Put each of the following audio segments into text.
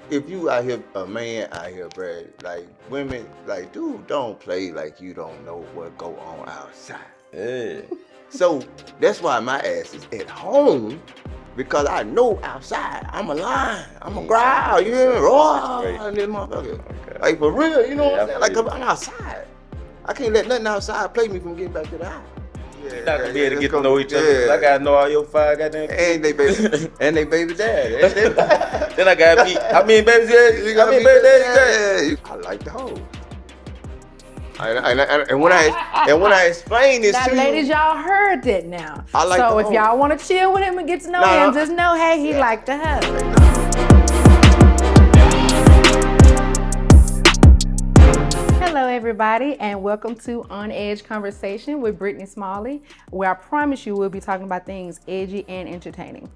if you out here, a man out here, Brad, like women, like, dude, don't play like you don't know what go on outside. Yeah. So that's why my ass is at home because I know outside I'm a lion, I'm a growl, you hear me? Roar, and this motherfucker. Okay. Like for real, you know what I'm saying? Like feel I'm outside. I can't let nothing outside play me from getting back to the house. You're not gonna be able to get to know each other. 'Cause I gotta know all your five goddamn kids. And they baby, and they baby dad. Then I gotta be. I mean, baby dad. I mean, baby dad. I like the hoe. And when I explain this Now, to ladies, you, y'all heard that now. I like so the if hoe. y'all want to chill with him and get to know him, just know, hey, he like the hoe. Hello, everybody, and welcome to On Edge Conversation with Brittany Smalley, where I promise you we'll be talking about things edgy and entertaining.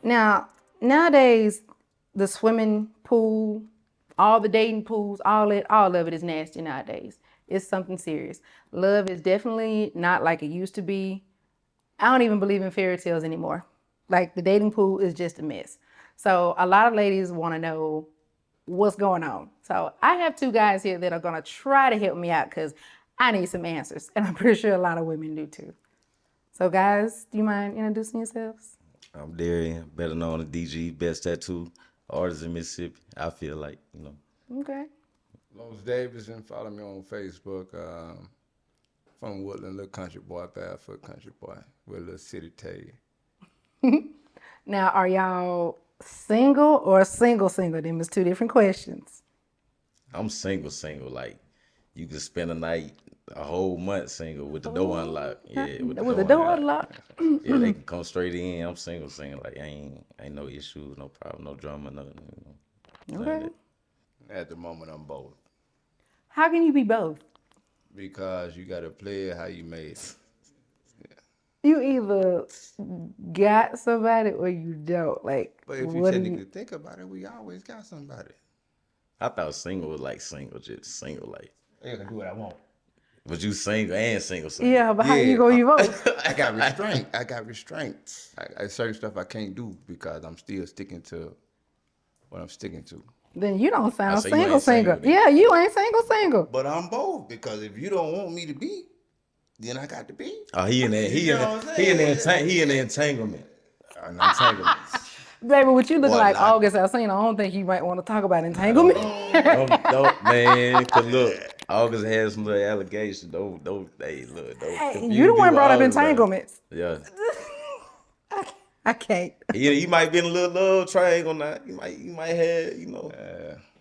Now, nowadays, the swimming pool, all the dating pools, all of it is nasty nowadays. It's something serious. Love is definitely not like it used to be. I don't even believe in fairy tales anymore. Like the dating pool is just a mess. So a lot of ladies want to know what's going on. So I have two guys here that are going to try to help me out because I need some answers. And I'm pretty sure a lot of women do too. So guys, do you mind introducing yourselves? I'm Darien, better known as DG, best tattoo artist in Mississippi. I feel like, Okay. Los Davidson, follow me on Facebook. From Woodland, little country boy, barefoot country boy, with a little city tail. Now, are y'all single or single? Them is two different questions. I'm single. Like, you can spend a whole month single with the door unlocked. Yeah, with the door unlocked. Yeah, they can come straight in. I'm single. Like, ain't no issues, no problem, no drama, nothing. Okay. At the moment, I'm both. How can you be both? Because you got to play it how you made it. You either got somebody or you don't. Like, But if you technically think about it, we always got somebody. I thought single was like single, just single, like. I can do what I want. But you single and single. Yeah, but how you gonna you both? I got restraint. I got restraints. I certain stuff I can't do because I'm still sticking to what I'm sticking to. Then you don't sound so you ain't single. single, Yeah, you ain't single. but I'm both because if you don't want me to be, then I got to be. Oh, he in the entanglement. Baby, what you looking Boy, like like- August Alsina, I don't think you might want to talk about entanglement. Don't, man. Cause look, August has some little allegations. Don't. Hey, look. Don't. Hey, confuse you the one people brought up all entanglements. Yeah. I can't. He might be in a little love triangle now. You might have,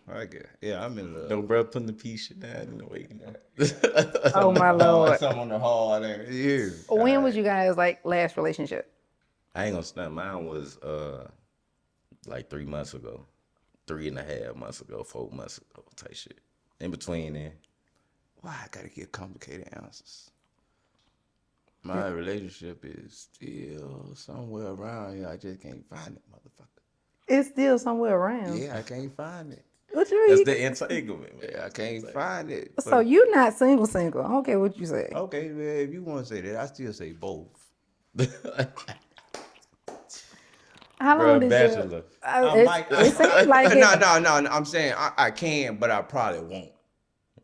I get. Yeah, I'm in love. no bro putting the piece shit down. Oh my Lord. Something on the hard end. Yeah. When was you guys like last relationship? I ain't gonna snap. Mine was like 3 months ago, 3.5 months ago, 4 months ago, type shit. In between then. Why I gotta get complicated answers? My relationship is still somewhere around here. I just can't find it, motherfucker. It's still somewhere around. Yeah, I can't find it. What you mean? That's the entanglement, man. Yeah, I can't find it. So you not single. I don't care what you say. Okay, well, if you want to say that, I still say both. How long did bachelor. you? It seems like it. No. I'm saying I can, but I probably won't.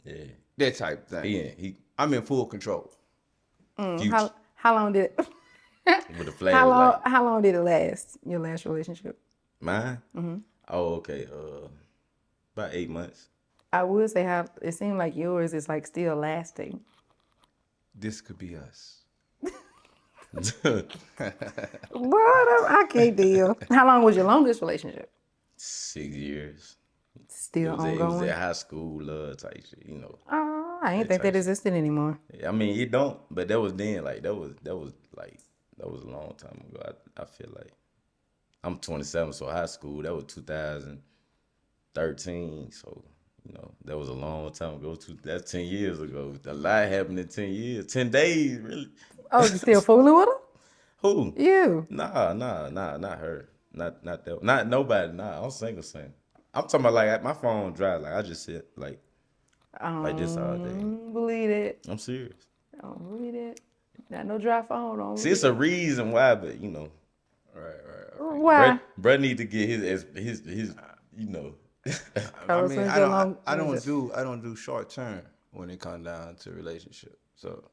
Yeah. That type thing. I'm in full control. Future. How long did? With the flag. How long did it last? Your last relationship? Mine? Mm-hmm. Oh, okay. About 8 months. I would say how it seemed like yours is like still lasting. This could be us. What? I can't deal. How long was your longest relationship? 6 years. Still It ongoing. was at high school love type shit, Oh, I ain't think that existed anymore. I mean, it don't, but that was then. Like that was a long time ago. I feel like I'm 27, so high school that was 2013. So that was a long time ago. That's 10 years ago. A lot happened in 10 years, 10 days, really. Oh, you still fooling with her? Who? You? Nah, not her. Not that. Not nobody. Nah, I'm single. I'm talking about like my phone dry. Like I just sit like this all day. Believe it. I'm serious. I don't believe it. Not no dry phone on. See, it's a reason why, but Right. Why? Brett need to get his I Carlos, mean, when's I your don't, long? I when don't is it? do, I don't do short term when it comes down to relationship. So,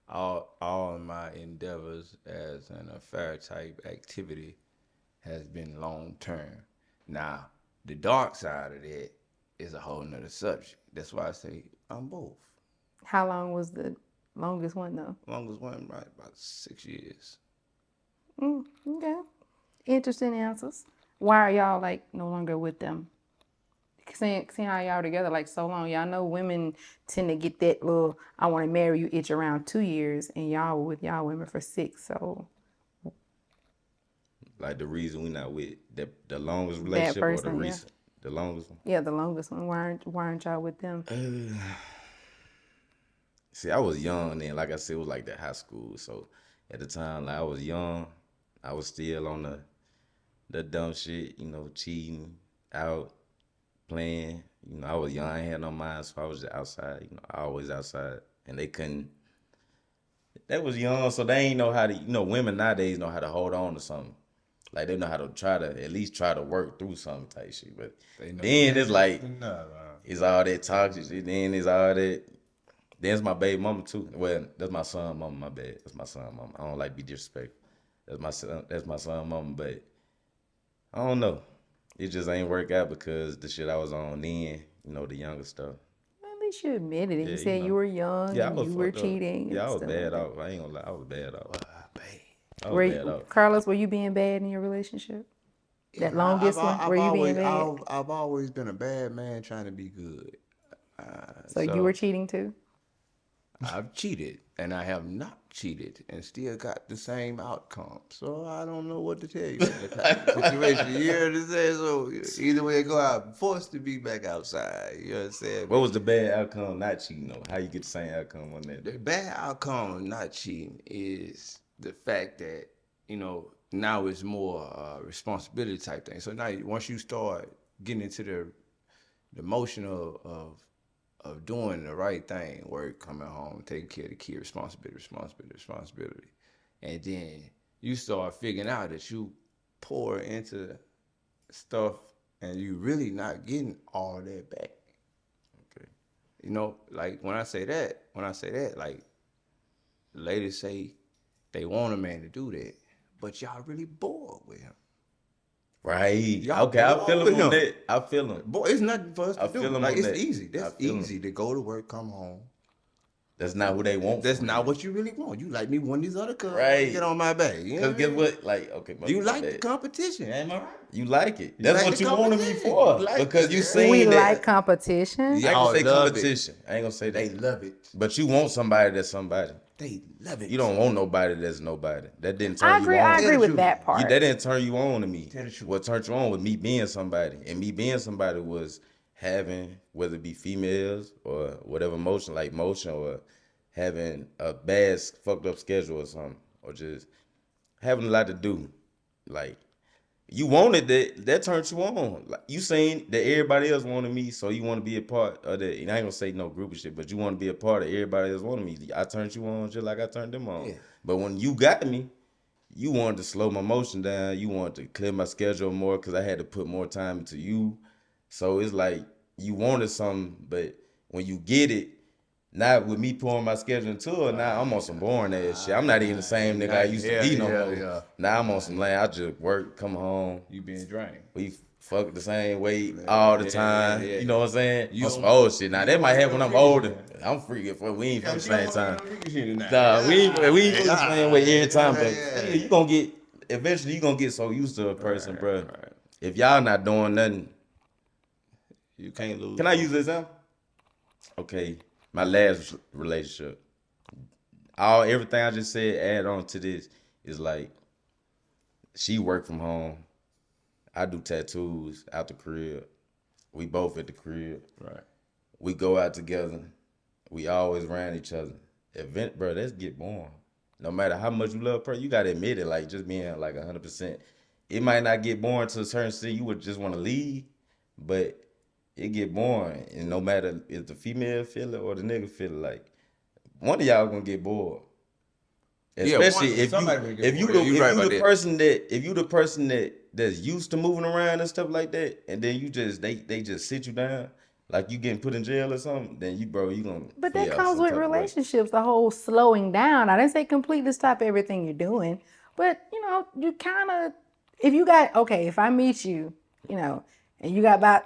all of my endeavors as an affair type activity has been long term. Now, the dark side of that is a whole nother subject. That's why I say I'm both. How long was the longest one though? Longest one, right, about 6 years. Okay, interesting answers. Why are y'all like no longer with them? Seeing how y'all together like so long, y'all know women tend to get that little "I want to marry you" itch around 2 years, and y'all were with y'all women for 6. So Like the reason we not with the longest that relationship or the person, yeah, recent, the longest one. yeah, the longest one. Why aren't y'all with them? See, I was young then. Like I said, it was like that high school. So at the time, like I was young, I was still on the dumb shit, cheating, out, playing. I was young, I ain't had no mind, so I was just outside. Always outside, and they couldn't. They was young, so they ain't know how to. Women nowadays know how to hold on to something. Like they know how to at least try to work through some type shit. But then it's like it's all that toxic shit. Then it's all that. Then it's my baby mama too. Well, that's my son mama. My bad. That's my son mama. I don't like to be disrespectful. That's my son. That's my son mama. But I don't know. It just ain't work out because the shit I was on then. The younger stuff. At least you admitted it. Yeah, You said you were young Yeah, I and was you were fucked up. cheating. Yeah, I and was stuff bad like off. I ain't gonna lie. I was bad off. I Were was bad you, off. Carlos, were you being bad in your relationship? That Yeah, longest one? Were you being bad? I've always been a bad man trying to be good. So you were cheating too? I've cheated and I have not cheated and still got the same outcome. So I don't know what to tell you in that type of situation. You understand? So either way it go, I'm forced to be back outside. You understand? What was the bad outcome? Not cheating though. How you get the same outcome on that? The bad outcome of not cheating is the fact that, now it's more responsibility type thing. So now once you start getting into the motion of doing the right thing, work, coming home, taking care of the kid, responsibility. And then you start figuring out that you pour into stuff and you really not getting all that back. Okay. Like when I say that, like ladies say they want a man to do that, but y'all really bored with him. Right. Y'all Okay, I feel bored him on with that. I feel him. Boy, it's nothing for us to I do. feel him Like on it's that. easy. I That's feel him. easy to go to work, come home. That's not who they want. That's for not real. what you really want. You like me one of these other cuz Right. get on my back. You know Cause guess what? Like, okay, You my like bad. the competition, am I right? You like it. That's like what the you wanted me competition. for. You like Because it. you Yeah. seen We that. like competition. I ain't Y'all gonna say love it. competition. I ain't gonna say They that. love it. But you want somebody that's somebody. They love it. You don't want nobody that's nobody. That didn't turn I you agree. on. I agree the with truth. that part. That didn't turn you on to me. Tell the truth. What turned you on was me being somebody. And me being somebody was having, whether it be females or whatever motion or having a bad fucked up schedule or something. Or just having a lot to do. Like, you wanted that turned you on. Like, you seen that everybody else wanted me, so you want to be a part of that. And I ain't gonna say no group of shit, but you want to be a part of everybody else wanted me. I turned you on just like I turned them on. Yeah. But when you got me, you wanted to slow my motion down. You wanted to clear my schedule more because I had to put more time into you. So it's like you wanted something, but when you get it, now with me pouring my schedule into it, now I'm on some boring ass shit. I'm not even the same nigga I used to be no more. Yeah. Now I'm on some land. I just work, come home. You being drained. We fuck the same way all the time. yeah. You know what I'm saying? You On some don't- old shit. Now you that don't might want happen no when I'm freaky older. shit. I'm freaking. We ain't from the same time. Nah, Nah, we ain't the same way every time. But Yeah. yeah, you gonna get eventually. You gonna get so used to a person, bro. right. If y'all not doing nothing, You can't lose. can I use this example? Okay, my last relationship. Everything I just said add on to this is like she work from home. I do tattoos out the crib. We both at the crib. Right. We go out together. We always around each other. Bro, that's get boring. No matter how much you love a person, you gotta admit it. Like just being like 100%. It might not get boring to a certain extent. You would just want to leave, but it get boring. And no matter if the female feel it or the nigga feel it, like one of y'all gonna get bored. Especially somebody gonna get if you bored. the You right about person that that's used to moving around and stuff like that, and then you just they just sit you down like you getting put in jail or something, then you gonna But that feel out comes some with type of way. relationships, the whole slowing down. I didn't say completely stop everything you're doing, but you kind of, if you got, okay, if I meet you, and you got about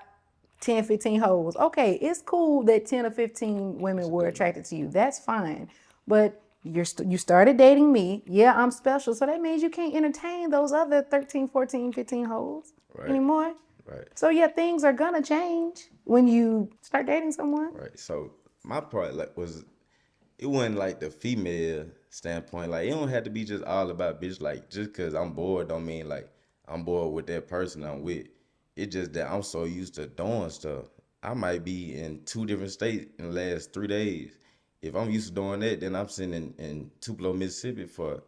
10, 15 hoes, okay, it's cool that 10 or 15 women were attracted to you. That's fine. But you started dating me. Yeah, I'm special. So that means you can't entertain those other 13, 14, 15 hoes anymore. Right. So yeah, things are gonna change when you start dating someone. Right. So my part was it wasn't like the female standpoint. Like it don't have to be just all about bitch. Like just cause I'm bored don't mean like I'm bored with that person I'm with. It's just that I'm so used to doing stuff. I might be in 2 different states in the last 3 days. If I'm used to doing that, then I'm sitting in Tupelo, Mississippi for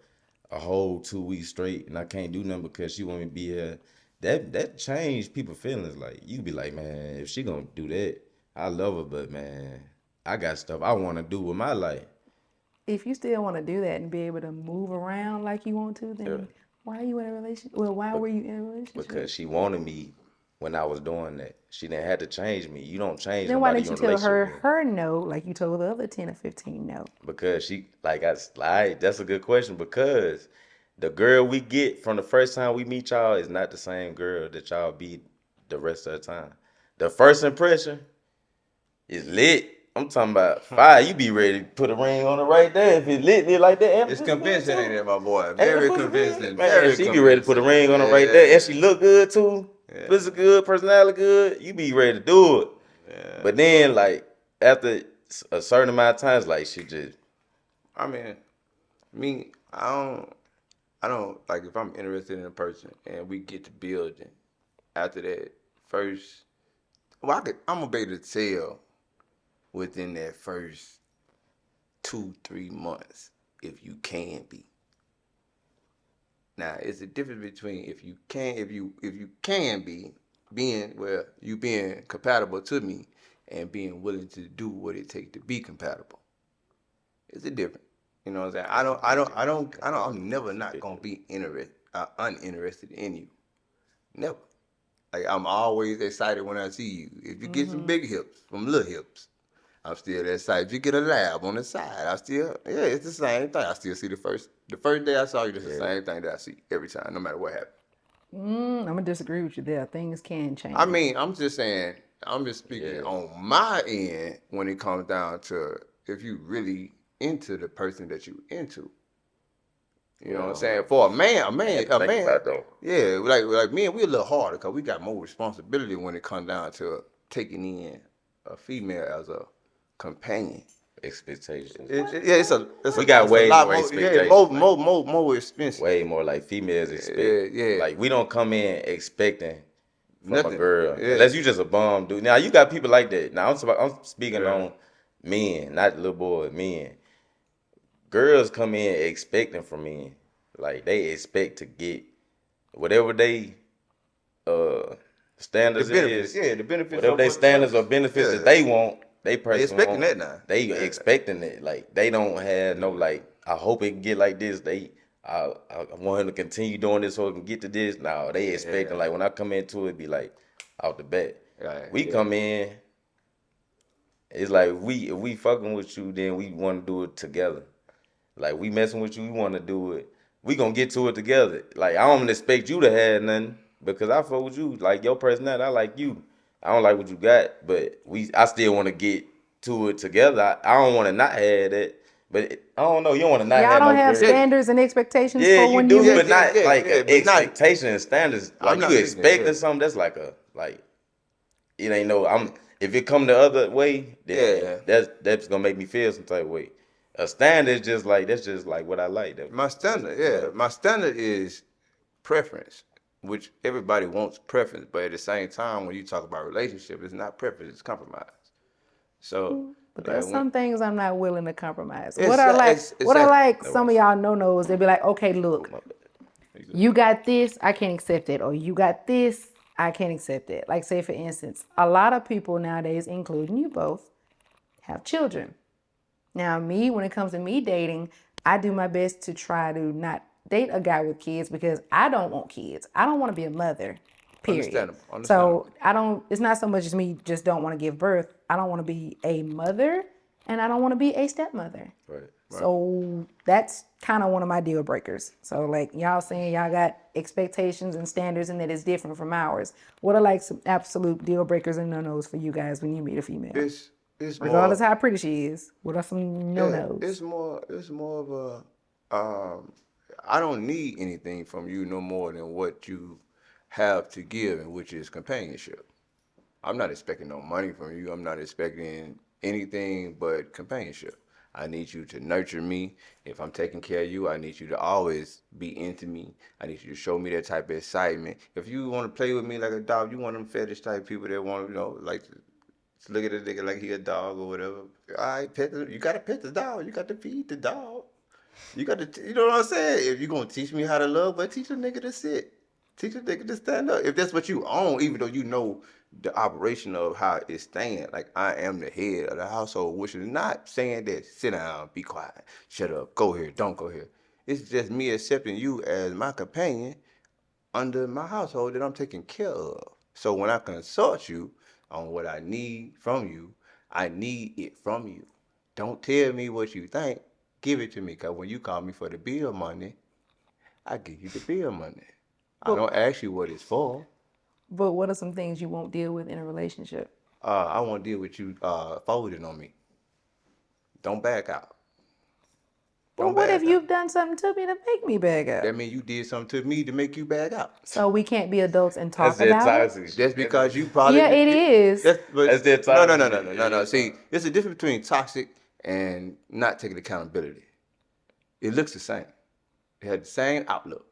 a whole 2 weeks straight, and I can't do nothing because she want me to be here. That changed people's feelings. Like you be like, man, if she gonna do that, I love her, but man, I got stuff I want to do with my life. If you still want to do that and be able to move around like you want to, then why are you in a relationship? Well, why were you in a relationship? Because she wanted me when I was doing that. She didn't have to change me. You don't change Then why nobody didn't you're you in a tell relationship her with. no like you told the other 10 or 15 no? Because she that's a good question because the girl we get from the first time we meet y'all is not the same girl that y'all be the rest of the time. The first impression is lit. I'm talking about fire. You be ready to put a ring on it right there if it's lit like that. It's convincing, ain't it, my boy? Ain't Very it convincing. man, Very she be ready to put a ring on it right there, and she look good too. Physical good, personality good. You be ready to do it. But then, like after a certain amount of times, like she just I mean, me, I don't like if I'm interested in a person and we get to building. After that, first, well, I'm gonna be able to tell within that first 2-3 months if you can be. Now, it's a difference between if you can be you being compatible to me and being willing to do what it takes to be compatible. It's a difference. You know what I'm saying? I'm never not gonna be uninterested in you. Never. Like I'm always excited when I see you. If you get some big hips from little hips, I'm still excited. If you get a lab on the side, it's the same thing. I still see the first day I saw you, it's the same thing that I see every time, no matter what happens. I'm gonna disagree with you there. Things can change. I mean, I'm just saying, I'm just speaking on my end when it comes down to if you really into the person that you into. You know what I'm saying? For a man, yeah, like men, we a little harder because we got more responsibility when it comes down to taking in a female as a companion. expectations. We got way lot more more, expectations. more expensive. Way more like females expect. Yeah. Like we don't come in expecting from Nothing. a girl Yeah. unless you just a bum dude. Now you got people like that. Now I'm speaking on men, not little boys. Men, girls come in expecting from men. Like they expect to get whatever they standards The benefits, is. the benefits. Whatever of they what- standards or benefits that they want, they expecting that now. They expecting it. Like they don't have no like. I hope it can get like this. I want him to continue doing this so it can get to this. No, they expecting like when I come into it, be like out the bat. We come in. It's like if we fucking with you, then we want to do it together. Like we messing with you, we want to do it. We gonna get to it together. Like I don't expect you to have nothing because I fuck with you. Like your personality, I like you. I don't like what you got, but I still want to get to it together. I don't want to not have that, but I don't know. You don't want to not Y'all have don't no have girl. standards and expectations Yeah, for you when do, you but not but not- expectation and standards. Like not you thinking, expecting something that's like it ain't no. If it come the other way, then that's gonna make me feel some type of way. A standard is just like that's just like what I like. My standard, my standard is preference, which everybody wants preference, but at the same time, when you talk about relationship, it's not preference, it's compromise. So, But there's some things I'm not willing to compromise. It's- What are like it's- what are exactly. like some of y'all no-nos? They be like, okay, look, you got this, I can't accept it. Or you got this, I can't accept it. Like say for instance, a lot of people nowadays, including you both, have children. Now me, when it comes to me dating, I do my best to try to not date a guy with kids because I don't want kids. I don't want to be a mother. Period. Understandable. So it's not so much as me just don't want to give birth. I don't want to be a mother and I don't want to be a stepmother. Right. So that's kind of one of my deal breakers. So like y'all saying y'all got expectations and standards and that it's different from ours. What are like some absolute deal breakers and no-nos for you guys when you meet a female? It's Regardless more, how pretty she is, what are some no-nos? it's more of a I don't need anything from you no more than what you have to give, and which is companionship. I'm not expecting no money from you. I'm not expecting anything but companionship. I need you to nurture me. If I'm taking care of you, I need you to always be into me. I need you to show me that type of excitement. If you want to play with me like a dog, you want them fetish type people that want, like to look at a nigga like he a dog or whatever. All right, you got to pet the dog. You got to feed the dog. You got to, you know what I'm saying? If you're going to teach me how to love, but teach a nigga to sit. Teach a nigga to stand up. If that's what you own, even though you know the operation of how it's staying, like I am the head of the household, which is not saying that sit down, be quiet, shut up, go here, don't go here. It's just me accepting you as my companion under my household that I'm taking care of. So when I consult you on what I need from you, I need it from you. Don't tell me what you think. Give it to me, because when you call me for the bill money, I give you the bill money. I don't ask you what it's for. But what are some things you won't deal with in a relationship? I won't deal with you folding on me. Don't back out. Well, what if you've done something to me to make me back out? That means you did something to me to make you back out. So we can't be adults and talk That's about it? toxic. That's because you probably... Yeah, it is. That's their toxic. No. See, there's a difference between toxic and not taking accountability. It looks the same. It had the same outlook.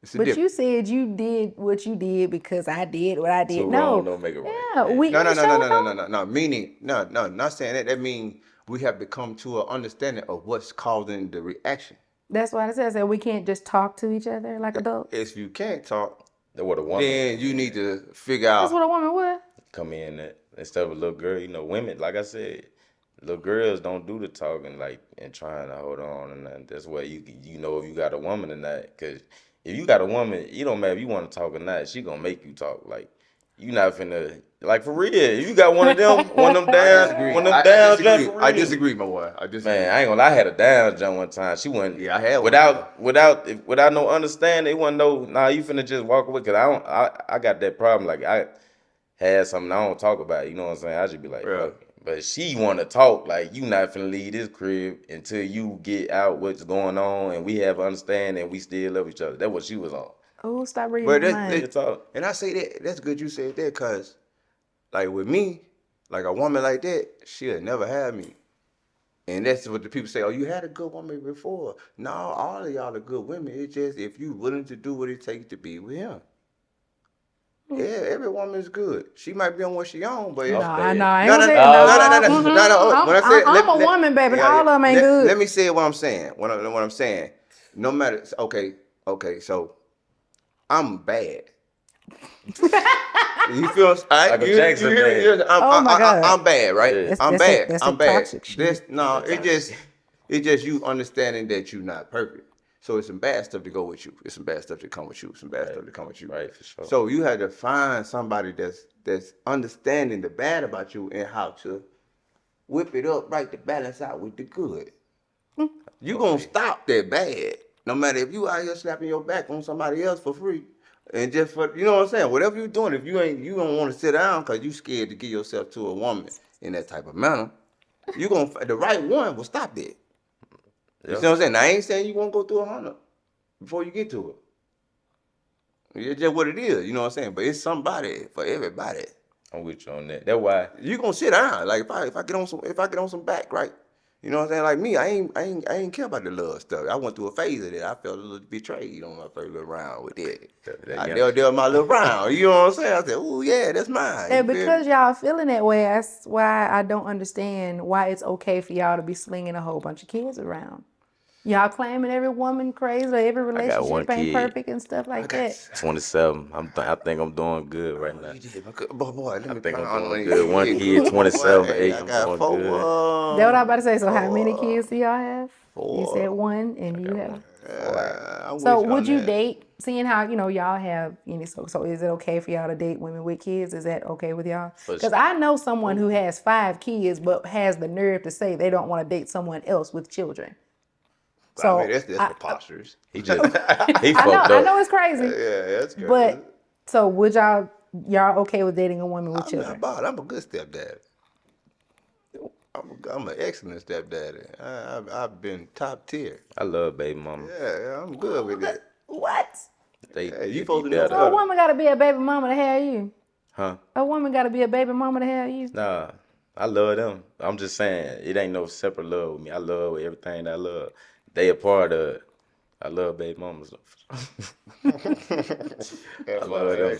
It's a But difference. you said you did what you did because I did what I did. So no, wrong don't make it right. Yeah, we No. Meaning, no. Not saying that. That means we have to come to an understanding of what's causing the reaction. That's why I said we can't just talk to each other like adults. If you can't talk, That what a woman then you need to figure out. That's what a woman would. come in at instead of a little girl. You know, women, like I said, little girls don't do the talking like and trying to hold on, and then that's why you know if you got a woman or not. Cause if you got a woman, it don't matter if you want to talk or not. She gonna make you talk. Like you not finna like for real. If you got one of them down jump for real. I disagree, my boy. I disagree. Man, I ain't gonna lie, I had a down jump one time. She wasn't. Yeah, I had one. Without no understanding. It wasn't no. Nah, you finna just walk away. Cause I got that problem. Like I had something I don't talk about. You know what I'm saying? I just be like, Yeah. fuck it. But she wanna talk. Like you not finna leave this crib until you get out what's going on and we have understanding and we still love each other. That's what she was on. Oh, stop reading But my that's- mind. It's all. And I say that, that's good you said that, because, like, with me, like, a woman like that, she'll never have me. And that's what the people say, oh, you had a good woman before. No, all of y'all are good women. It's just if you willing to do what it takes to be with him. Yeah, every woman is good. She might be on what she on, but... No, it's- I know. I ain't No, gonna no, say no. When I say, I'm a woman, baby. yeah, All of them ain't good. Let me say what I'm saying. What I'm saying. No matter... Okay, so... I'm bad. You feel Michael Jackson bad. Oh my God. I'm bad, right? Yeah. I'm That's bad. that's I'm some bad. toxic shit. It's just you understanding that you're not perfect. So it's some bad stuff to go with you. It's some bad stuff to come with you. Some bad stuff to come with you. Right, for sure. So you had to find somebody that's understanding the bad about you and how to whip it up, right, to balance out with the good. You gonna stop that bad. No matter if you out here slapping your back on somebody else for free. And just for, you know what I'm saying? Whatever you're doing, if you don't want to sit down because you scared to give yourself to a woman in that type of manner, the right one will stop that. You see what I'm saying? Now, I ain't saying you won't go through 100 before you get to it. It's just what it is, you know what I'm saying? But it's somebody for everybody. I'm with you on that. That's why. You gonna sit down. Like if I get on some back, right? You know what I'm saying? Like me, I ain't care about the love stuff. I went through a phase of that. I felt a little betrayed on my first little round with it. They were my little round. You know what I'm saying? I said, oh yeah, that's mine. And You feel because me? y'all feeling that way, that's why I don't understand why it's okay for y'all to be slinging a whole bunch of kids around. Y'all claiming every woman crazy or every one relationship ain't kid. perfect and stuff like that. 27. I think I'm doing good right now. You did, boy, let me think I'm pound doing on good. you. One kid, 27, Boy, 8, I I'm got doing 4. good. That's what I was about to say. So how many kids do y'all have? You Four. said 1 and you have I'm So with you would on you that. date? Seeing how y'all have so is it okay for y'all to date women with kids? Is that okay with y'all? For Because sure. I know someone who has 5 kids but has the nerve to say they don't want to date someone else with children. I mean, So that's preposterous. He just he I fucked know up. it's crazy, Yeah, that's crazy. but so would y'all okay with dating a woman with I'm not children? about. I'm a good stepdad. I'm an excellent stepdaddy. I've been top tier. I love baby mama. Yeah, I'm good with it. What? Yeah, you They be supposed to know better. So a better. woman got to be a baby mama to have you. Huh? A woman got to be a baby mama to have you. Nah, I love them. I'm just saying, it ain't no separate love with me. I love everything that I love. They a part of it. I love baby mamas. I love them.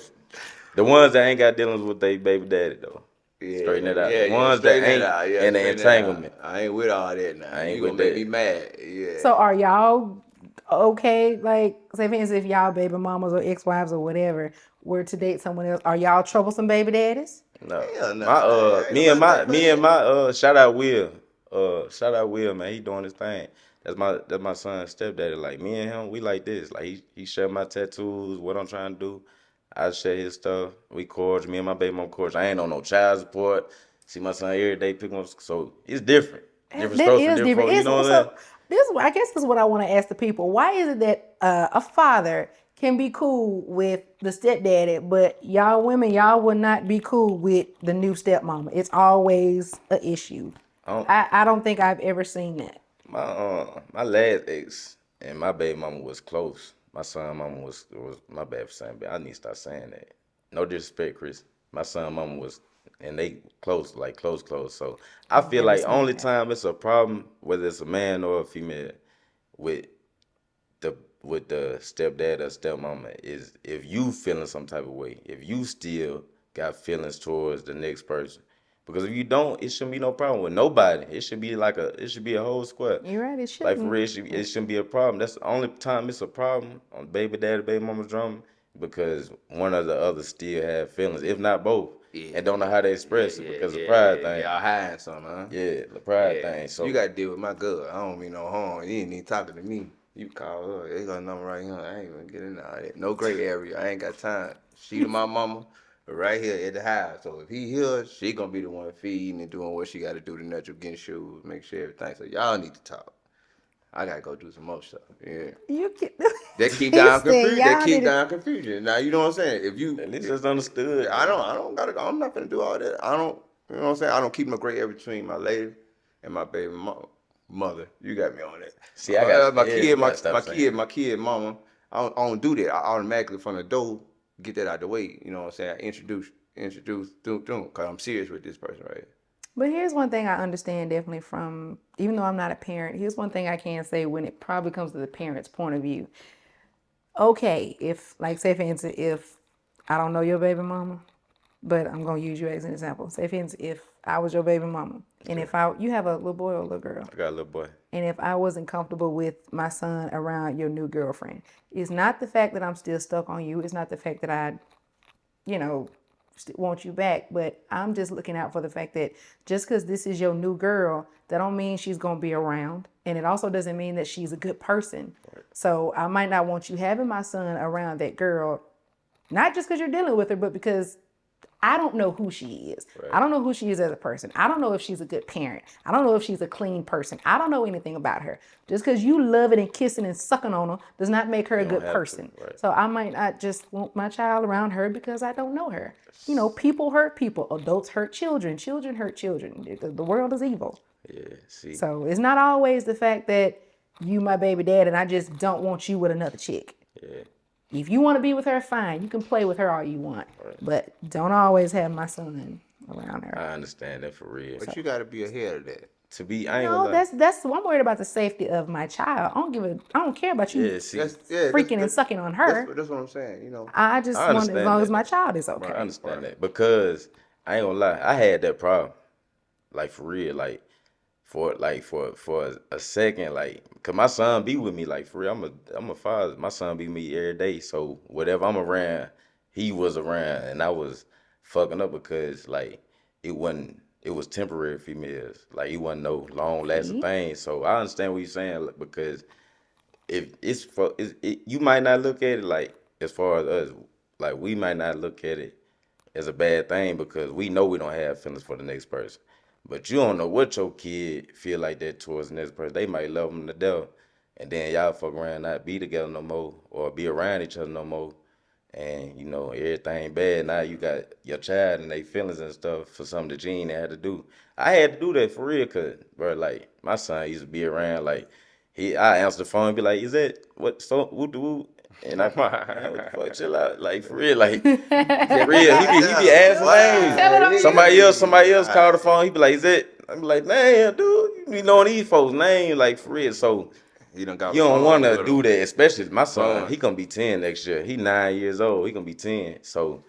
The ones that ain't got dealings with they baby daddy though. Straighten it out. The Yeah. ones that Straighten that ain't out. Yeah, in the straighten that out. entanglement. I ain't with all that now. I ain't You gonna with make that. me mad. Yeah. So are y'all okay? Like, say for instance, if y'all baby mamas or ex-wives or whatever were to date someone else, are y'all troublesome baby daddies? No. Hell no. My Ain't nobody talking me and about my shout out Will. Shout out Will, man. He doing his thing. That's my son's stepdaddy. Like me and him, we like this. Like he share my tattoos, what I'm trying to do. I share his stuff. We cordial. Me and my baby mom cordial. I ain't on no child support. See my son every day, pick him up. So it's different. Different That strokes for is different different. folks. You It's know what I'm so saying? I guess this is what I want to ask the people. Why is it that a father can be cool with the stepdaddy, but y'all would not be cool with the new stepmama? It's always an issue. I don't, I don't think I've ever seen that. my last ex and my baby mama was close. My son mama was my bad for saying, but I need to start saying that. No disrespect, Chris. My son mama was, and they close, like close. So I feel never like seen only that. time it's a problem, whether it's a man or a female, with the stepdad or stepmama is if you feeling some type of way. If you still got feelings towards the next person. Because if you don't, it shouldn't be no problem with nobody. It should be a whole square. You're right. It Like for shouldn't. real, it shouldn't be a problem. That's the only time it's a problem on baby daddy, baby mama drama, because one or the other still have feelings, if not both, and don't know how to express it because of pride thing. Y'all hiding something, huh? Yeah, the pride Yeah. thing. So You gotta deal with my girl. I don't mean no harm. You ain't even talking to me. You call her. They got a number right here. I ain't gonna get in all that. No gray area. I ain't got time. She to my mama right here at the house. So if he here, she gonna be the one feeding and doing what she gotta do to nurture, getting shoes, make sure everything. So y'all need to talk. I gotta go do some more stuff. Yeah. You can. That keep He down said, confusion. That y'all keep need to. down confusion. Now you know what I'm saying. If you, at least it's understood. I don't gotta. I'm not gonna do all that. I don't. You know what I'm saying. I don't keep no gray area between my lady and my baby mother. You got me on that. See, I got my yeah, kid, you my gotta stop saying that. my kid, mama. I don't do that. I automatically from the door get that out the way. You know what I'm saying. I introduce, cause I'm serious with this person right here. But here's one thing I understand definitely from, even though I'm not a parent, here's one thing I can say when it probably comes to the parent's point of view. Okay, if, like, say for instance, if I don't know your baby mama, but I'm gonna use you as an example. Say for instance, if I was your baby mama, and if you have a little boy or a little girl, I got a little boy. and if I wasn't comfortable with my son around your new girlfriend, it's not the fact that I'm still stuck on you. It's not the fact that I, you know, want you back, but I'm just looking out for the fact that just because this is your new girl, that don't mean she's gonna be around, and it also doesn't mean that she's a good person. So I might not want you having my son around that girl, not just because you're dealing with her, but because I don't know who she is. Right. I don't know who she is as a person. I don't know if she's a good parent. I don't know if she's a clean person. I don't know anything about her. Just because you loving and kissing and sucking on her does not make her a don't good have to, person. right. So I might not just want my child around her because I don't know her. You know, people hurt people. Adults hurt children. Children hurt children. The world is evil. Yeah, see. So it's not always the fact that you my baby dad and I just don't want you with another chick. Yeah. If you want to be with her, fine. You can play with her all you want. But don't always have my son around her. I understand that for real. But you gotta be ahead of that. To be, I ain't No, gonna lie. that's I'm worried about the safety of my child. I don't care about you Yeah, see, freaking and sucking on her. That's what I'm saying. You know. I just I want as understand long as that. my child is bro, okay. I understand that because I ain't gonna lie. I had that problem, like for real, like for a second, like, cause my son be with me, like for real. I'm a father. My son be with me every day, so whatever I'm around, he was around, and I was fucking up because like it wasn't. It was temporary females, like it wasn't no long lasting See? thing. So I understand what you're saying, like, because if it's for you might not look at it like as far as us, like we might not look at it as a bad thing because we know we don't have feelings for the next person. But you don't know what your kid feel like that towards the next person. They might love them to death, and then y'all fuck around not be together no more or be around each other no more. And you know everything bad. Now you got your child and they feelings and stuff for something that you ain't had to do. I had to do that for real, cause bro, like my son used to be around. Like I answer the phone and be like, "Is that what? So what do?" And I, man, what the fuck, chill out, like for real, like for real. He be asking names. Somebody else called the phone. He be like, "Is that?" I be like, "Man, dude, you be knowing these folks' names, like for real." So He done got you don't want to with do him. that, especially my son. Fun. He gonna be 10 next year. He 9 years old. He gonna be 10. So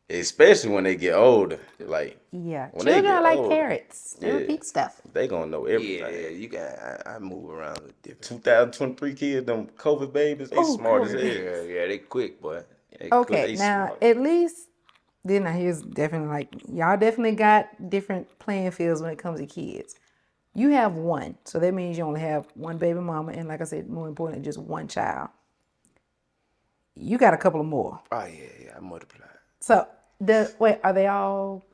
especially when they get older, like Yeah, when they children are get like older, parrots. They yeah, repeat stuff. they gonna know Yeah, everything. you got. I move around with different. 2023 kids, them COVID babies, they Oh, smart as COVID hell. babies. Yeah, they quick, boy. They Okay, quick. They now smart. at least then now here's definitely like y'all definitely got different playing fields when it comes to kids. You have one, so that means you only have one baby mama, and like I said, more importantly, just one child. You got a couple of more. Oh yeah, I multiplied. So are they all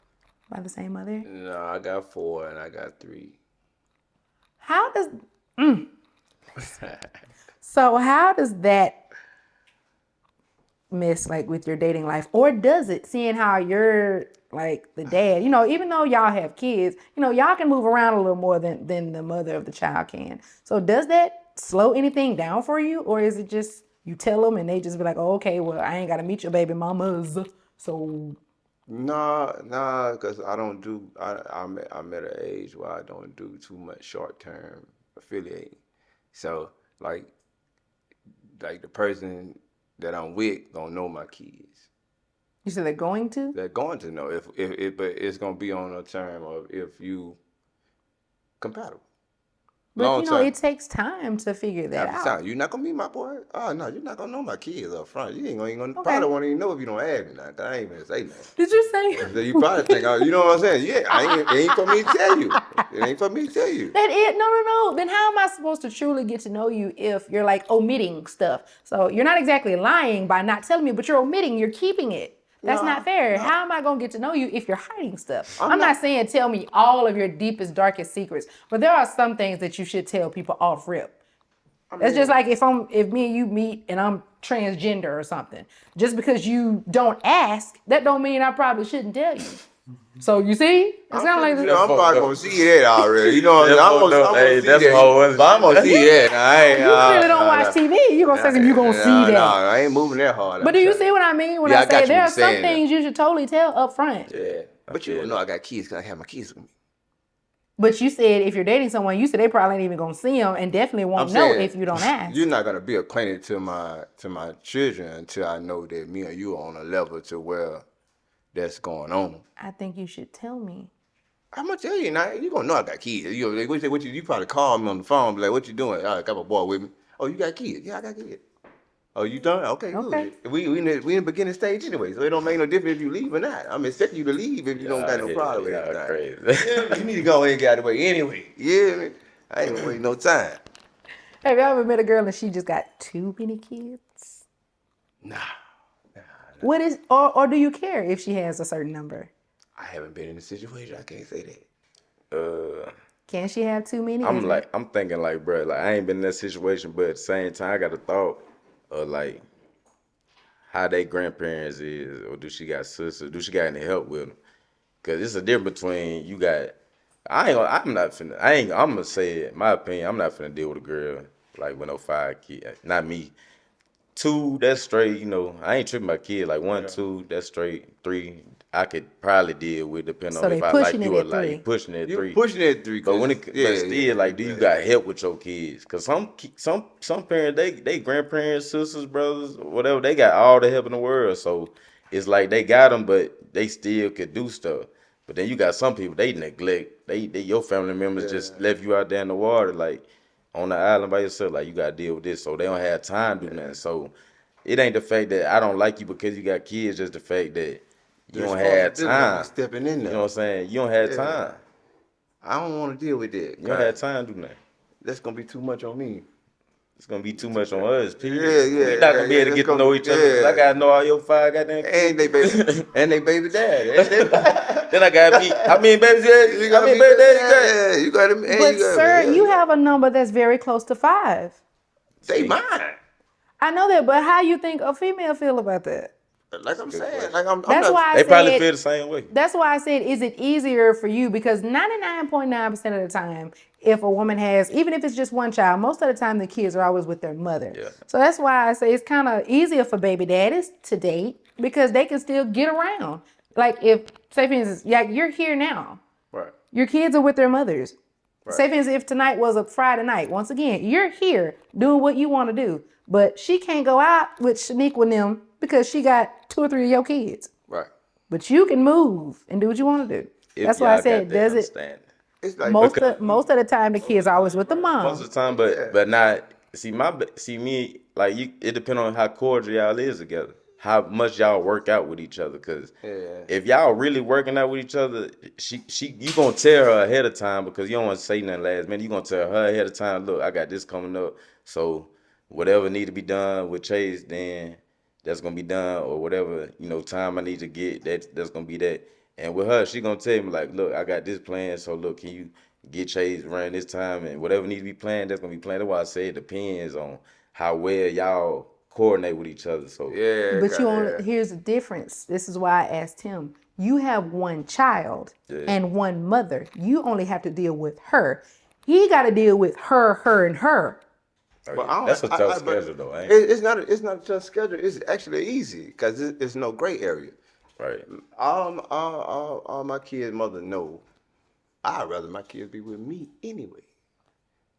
by the same mother? No, I got 4 and I got 3. How does so how does that mess like with your dating life, or does it? Seeing how you're like the dad, even though y'all have kids, y'all can move around a little more than the mother of the child can. So does that slow anything down for you, or is it just you tell them and they just be like, oh, okay, well I ain't got to meet your baby mamas, so Nah, because I don't do. I'm at an age where I don't do too much short term affiliating. So like the person that I'm with gonna know my kids. you said they're going to. They're going to know if but it's gonna be on a term of if you compatible. But Long term. it takes time to figure that After out. time, you're not gonna meet my boy. Oh no, you're not gonna know my kids up front. You ain't gonna Okay. probably won't even know if you don't ask me now. 'Cause I ain't even say nothing. Did you say So you probably think, you know what I'm saying? Yeah, it ain't for me to tell you. It ain't for me to tell you. that? It no. Then how am I supposed to truly get to know you if you're like omitting stuff? So you're not exactly lying by not telling me, but you're omitting. You're keeping it. That's not fair. How am I gonna get to know you if you're hiding stuff? I'm not saying tell me all of your deepest, darkest secrets, but there are some things that you should tell people off rip. That's just like if me and you meet and I'm transgender or something. Just because you don't ask, that don't mean I probably shouldn't tell you. So you see, it sounds like I'm probably gonna see that already. You know what I'm saying? I'm gonna see that's that. hard. But I'm gonna see that. you clearly don't watch TV. You gonna say you gonna see that. No, I ain't moving that hard. But do you see what I mean when Yeah, I I got say you there what are some you're saying. things you should totally tell up front? Yeah, but you don't know I got kids because I have my kids with me. But you said if you're dating someone, you said they probably ain't even gonna see them and definitely won't know if you don't ask. You're not gonna be acquainted to my children until I know that me and you are on a level to where that's going on. I think you should tell me. I'm gonna tell you now. You gonna know I got kids. You probably call me on the phone, be like, "What you doing?" I got my boy with me. Oh, you got kids? Yeah, I got kids. Oh, you done? Okay, Okay. good. We in the beginning stage anyway, so it don't make no difference if you leave or not. I'm expecting you to leave if you don't got no problem with Y'all everything. crazy. Yeah, you need to go and get out of the way anyway. Yeah, man. I ain't gonna wait no time. Have you ever met a girl and she just got too many kids? Nah, What is or do you care if she has a certain number? I haven't been in a situation. I can't say that. Can she have too many? I'm thinking like, bro, like I ain't been in that situation, but at the same time, I got a thought of like how they grandparents is, or do she got sisters? Do she got any help with them? Cause it's a difference between you got. I'm gonna say it, my opinion. I'm not finna deal with a girl like with no 5 kids. Not me. 2, that's straight. I ain't tripping my kid. Like 1, 2, that's straight. 3, I could probably deal with depending So on they if I like pushing you it or at like 3. pushing it at 3. You pushing it at 3. But still, like, do you got help with your kids? Cause some parents, they grandparents, sisters, brothers, whatever, they got all the help in the world. So it's like they got them, but they still could do stuff. But then you got some people they neglect. They your family members just left you out there in the water, like on the island by yourself. Like you gotta deal with this, so they don't have time to do nothing. So it ain't the fact that I don't like you because you got kids, just the fact that you don't have time. Stepping in there. You know what I'm saying? You don't have time. I don't want to deal with that. You don't have time to do nothing. That's gonna be too much on me. It's gonna be too much on us. Period. Yeah, We not gonna be able to it's get to gonna know be- each other. 'Cause I gotta know all your 5 goddamn kids. And they baby, and they baby dad. And they, Then I gotta meet. How many babies you you got? How gotta many be baby daddy you got? yeah, you got them. But sir, you have a number that's very close to 5. they See? mine. I know that, but how you think a female feel about that? Like I'm Good saying, question. like I'm That's not, why I They probably said. feel the same way. That's why I said, is it easier for you? Because 99.9% of the time, if a woman has, even if it's just one child, most of the time the kids are always with their mother. Yeah. So that's why I say it's kind of easier for baby daddies to date because they can still get around. Like if, say for instance, yeah, you're here now. right. Your kids are with their mothers. Say for instance, if tonight was a Friday night, once again, you're here doing what you want to do. But she can't go out with Shanique and them because she got 2 or 3 of your kids. Right. But you can move and do what you want to do. If That's why I y'all said, got that does it? understanding. It's like Most of the time, the kids are always with the mom. Most of the time, but not. See me like you. It depends on how cordial y'all is together. How much y'all work out with each other. Cause if y'all really working out with each other, you gonna tell her ahead of time because you don't want to say nothing last minute. You gonna tell her ahead of time. Look, I got this coming up. So whatever need to be done with Chase, then that's gonna be done, or whatever time I need to get. That's gonna be that. And with her, she gonna tell me like, look, I got this plan. So look, can you get Chase around this time and whatever need to be planned, that's gonna be planned. That's why I say it depends on how well y'all coordinate with each other. So yeah. But you only, here's the difference. This is why I asked him. You have one child and one mother. You only have to deal with her. He got to deal with her, and her. But I don't- that's a tough but schedule though, ain't It's not. It's not a tough schedule. It's actually easy because it's no gray area. right? All my kids' mother know. I'd rather my kids be with me anyway.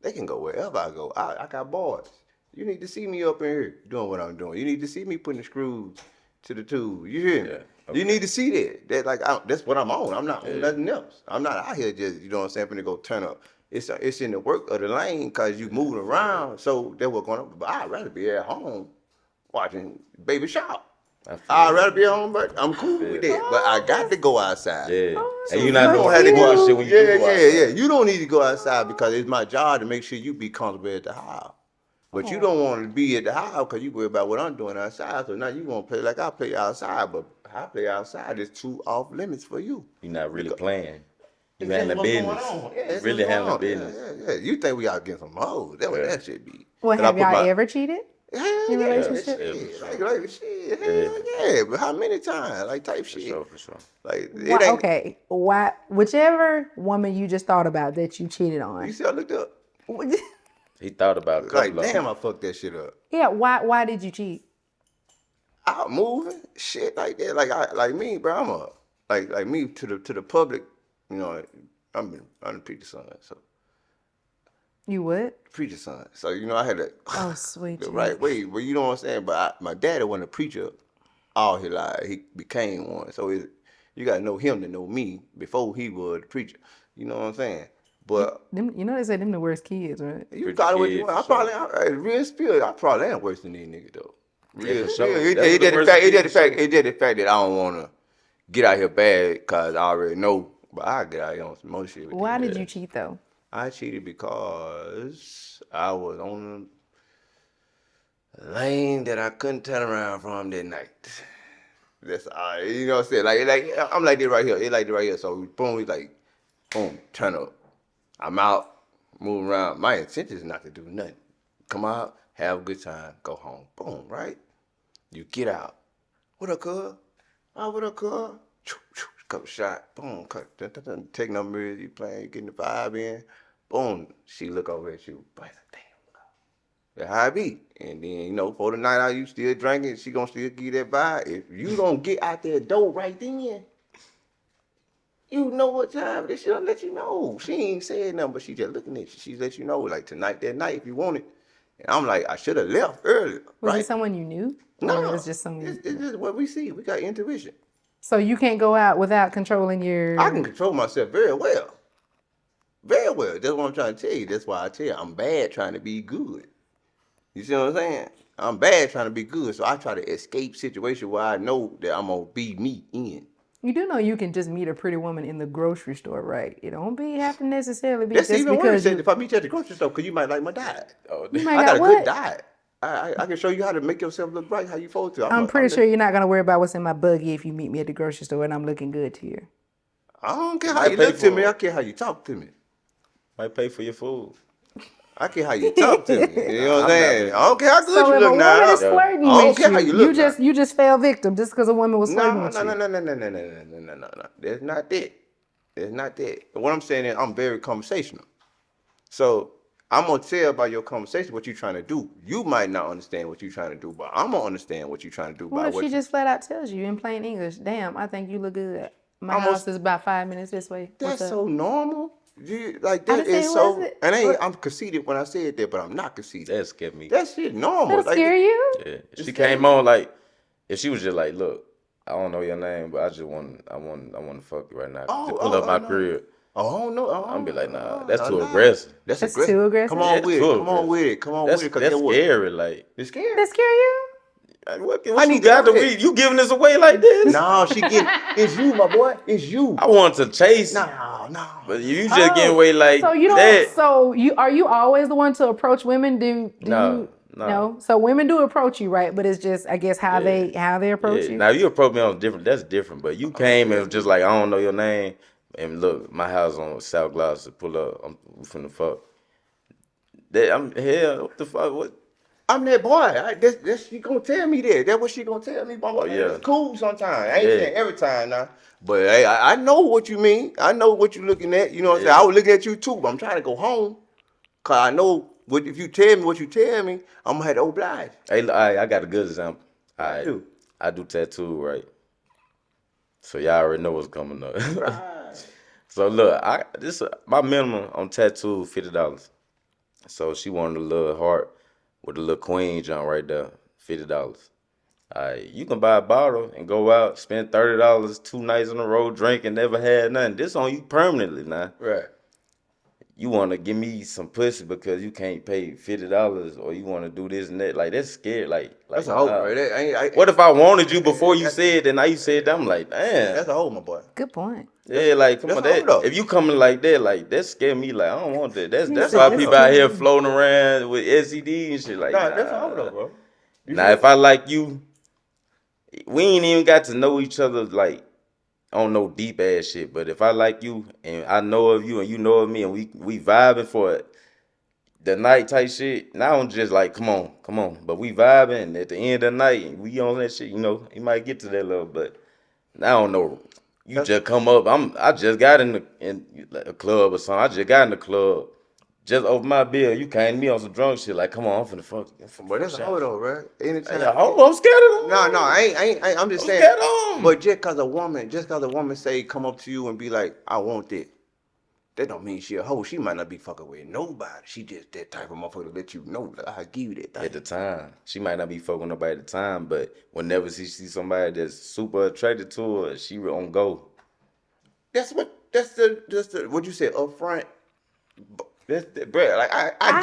They can go wherever I go. I got boys. You need to see me up in here doing what I'm doing. You need to see me putting the screws to the tube. You hear me? Yeah, You okay. need to see that. That like that's what I'm on. I'm not on nothing else. I'm not out here just what I'm saying finna go turn up. It's in the work of the lane because you moving around. So that's what's going on. But I'd rather be at home watching Baby Shop. I'd rather be at home, but I'm cool with that. But I got to go outside. Yeah, so and you not you doing don't have to football go- shit when you Yeah, do go yeah, outside. yeah. You don't need to go outside because it's my job to make sure you be comfortable at the house. But you don't want to be at the house because you worry about what I'm doing outside. So now you want to play like I play outside, but I play outside is too off limits for you. You're not really playing. You It's just handling what's going business. on. Yeah, it's Really what's going handling on. business. Yeah. You think we out getting some hoes? That's what Yeah. that shit be. Well, And I have put y'all my- ever cheated? Hell in yeah, relationship? shit. Like shit. Hell yeah. But how many times? Like type For shit. sure, for sure. Like it Why, ain't. okay. Why? Whichever woman you just thought about that you cheated You on. see, I looked up. He thought about a couple Like of damn, them. I fucked that shit up. Yeah. Why did you cheat? Out moving shit like that. Like me, bro. I'm a like me to the public. You know, I'm the preacher son, so You would? preacher son. So I had to Oh, sweet the Jesus. right way. Well, you know what I'm saying. But my daddy wasn't a preacher all his life. He became one. So you gotta know him to know me before he was a preacher. You know what I'm saying. But Them, they say them the worst kids, right? you Preacher call it what kid, you want. I for probably real spill. I probably am worse than these niggas though. Real for spill. sure. It That was did the the worst fact. It kid did the for fact. sure. It did the fact that I don't want to get out here bad because I already know. But I get out here on some more shit. With Why these did niggas. you cheat though? I cheated because I was on a lane that I couldn't turn around from that night. That's all. You know what I'm saying? Like I'm like this right here. It like this right here. So boom, we like, boom, turn up. I'm out, moving around. My intention is not to do nothing. Come out, have a good time, go home. Boom, right? You get out. What up, cuz? Oh, what up, cuz? Couple shot. Boom, cut. Take numbers. You playing, you getting the vibe in. Boom. She look over at you. Boy, damn. That's how it be. And then, for the night out, you still drinking, she gonna still give you that vibe. If you don't get out that door right then, you know what time it is. She'll let you know. She ain't said nothing, but she just looking at you. She let you know, like, tonight, that night, if you want it. And I'm like, I should have left earlier, Was right? it someone you knew? No, Or it was just someone. it's just what we see. We got intuition. So you can't go out without controlling your. I can control myself very well. Very well. That's what I'm trying to tell you. That's why I tell you, I'm bad trying to be good. You see what I'm saying? I'm bad trying to be good, so I try to escape situations where I know that I'm gonna be me in. You do know you can just meet a pretty woman in the grocery store, right? It don't have to necessarily be That's just even because worse. If I meet you at the grocery store, because you might like my diet. Oh, you might I got got a what? good diet. I can show you how to make yourself look right, how you supposed to. I'm pretty sure you're not gonna worry about what's in my buggy if you meet me at the grocery store and I'm looking good to you. I don't care It how might you pay look to for me. it. I care how you talk to me. might pay for your food. I care how you talk to me. You know what I'm I'm not saying? paying I don't care how good So you if a look woman now. is flirting I don't with care you, how you look now. you just fell victim just because a woman was flirting No, with no, you. no, no, no, no, no, no, no, no, no, no, no. That's not that. That's not that. What I'm saying is I'm very conversational. So I'm gonna tell by your conversation what you're trying to do. You might not understand what you're trying to do, but I'm gonna understand what you're trying to do What by if what she you. just flat out tells you in plain English, damn, I think you look good. My Almost. house is about 5 minutes this way. What's That's up? so normal. Like I that didn't say is it so. wasn't. And But I'm conceited when I said that, but I'm not conceited. That scared me. That shit normal. that'll Like scare you. Yeah. If It's she scary. came on like, if she was just like, look, I don't know your name, but I want to fuck you right now. Oh, Just pull up my no. crib. Oh no. I'm be like, nah, that's too nah. aggressive. That's That's aggressive. too aggressive? Come on Yeah, with too it. Come on aggressive. with it. Come on That's with it. Cause that's get what? scary. Like, It's scary. That scare you? what I need you to got know to that. read? You giving this away like this? No, she get. It's you, my boy. It's you. I want to chase it, No. but you just getting away like so you don't. that. So you are you always the one to approach women? Do No, you no. no? So women do approach you, right? But it's just I guess how they approach you. Now you approach me on different. That's different. But you came and was just like I don't know your name. And look, my house on South Gloucester. Pull up. I'm finna fuck. That I'm hell. What the fuck? What? I'm that boy. That's she gonna tell me that. That's what she gonna tell me. Mama. Oh, yeah. It's cool sometimes. I ain't Yeah. saying every time now. But hey, I know what you mean. I know what you're looking at. You know what I'm Yeah. saying? I was looking at you too, but I'm trying to go home. Cause I know what if you tell me what you tell me, I'm gonna have to oblige. Hey, I got a good example. I do. I do tattoo, right? So y'all already know what's coming up. So look, my minimum on tattoo $50. So she wanted a little heart with a little queen jump right there, $50. Alright, you can buy a bottle and go out, spend $30 2 nights in a row, drink and never had nothing. This on you permanently now. Right. You want to give me some pussy because you can't pay $50, or you want to do this and that. Like that's scary. Like That's a hoe, right? what if I wanted you before you said, and now you said that? I'm like, damn. That's a hoe, my boy. Good point. Yeah, like come on, that's all, though. if you coming like that, like that scare me. Like I don't want that. That's said why that's people out here floating around with STD and shit. Like Nah, that's a hoe though, bro. Now if I like you, we ain't even got to know each other like on no deep ass shit. But if I like you and I know of you and you know of me and we vibing for it, the night type shit. Now I'm just like, come on. But we vibing and at the end of the night, we on that shit. You know, you might get to that level, but now I don't know. You just come up. I just got in a club or something. I just got in the club. Just over my bill. You came to me on some drunk shit. Like, come on, I'm finna fuck. But that's a hoe though, right? Anytime. Hey, I'm scared of them. No, I ain't. I'm just I'm saying. scared of 'em. But just cause a woman say come up to you and be like, I want that. That don't mean she a hoe. She might not be fucking with nobody. She just that type of motherfucker to let you know that I give you that thing. At the time, she might not be fucking with nobody at the time, but whenever she see somebody that's super attracted to her, she on go. That's the what you said up front. That's the bruh. Like I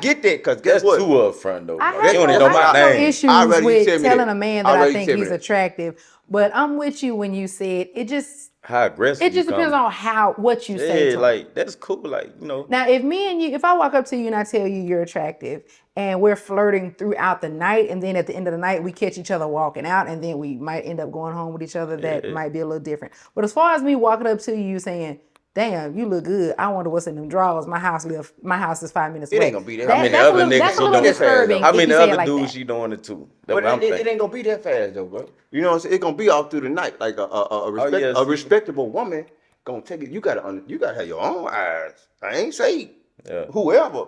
get that because guess That's what? too up front though. I Bro. have They don't no, even know I my have no name. issues Already you with tell me telling that. a man that Already I you think tell me he's that. attractive. But I'm with you when you said it just How aggressive? it just you depends coming. on what you say Yeah, to him. like that's cool. Like you know. Now, if me and you, if I walk up to you and I tell you you're attractive and we're flirting throughout the night, and then at the end of the night we catch each other walking out, and then we might end up going home with each other, that might be a little different. But as far as me walking up to you saying, "Damn, you look good. I wonder what's in them drawers. My house is 5 minutes away." It ain't gonna be that. How many That's a other little, niggas that's a she little doing? disturbing. How if many you say it other like dudes that. she doing it to? That's But what I'm it thinking. ain't gonna be that fast though, bro. You know what I'm saying? It's gonna be all through the night. Like yeah, a see. respectable woman gonna take it. You gotta have your own eyes. I ain't say Yeah. whoever.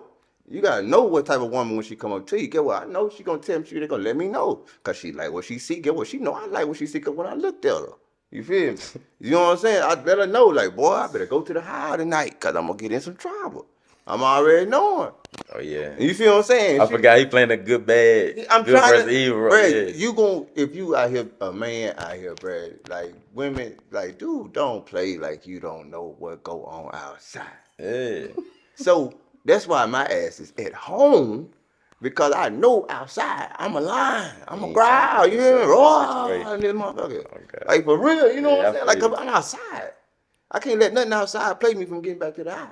You gotta know what type of woman when she come up to you. Get what I know she gonna tell me. They gonna let me know. Cause she like what she see. Get what she know. I like what she see. Cause when I looked at her, you feel me? You know what I'm saying? I better know. Like boy, I better go to the high tonight. Cause I'm gonna get in some trouble. I'm already knowing. Oh yeah. You feel what I'm saying? I forgot he playing a good bad. I'm good trying versus to, evil. bruh, Yeah. you gon' if you out here, a man out here, bruh, like women, like dude, don't play like you don't know what go on outside. Yeah. So that's why my ass is at home, Because I know outside I'm a lion. I'm a ain't trying to growl. put You hear me? yourself in that Roar situation. in this motherfucker. Okay. Like for real, you know what Yeah, I'm I saying? Like feel you. I'm outside. I can't let nothing outside play me from getting back to the house.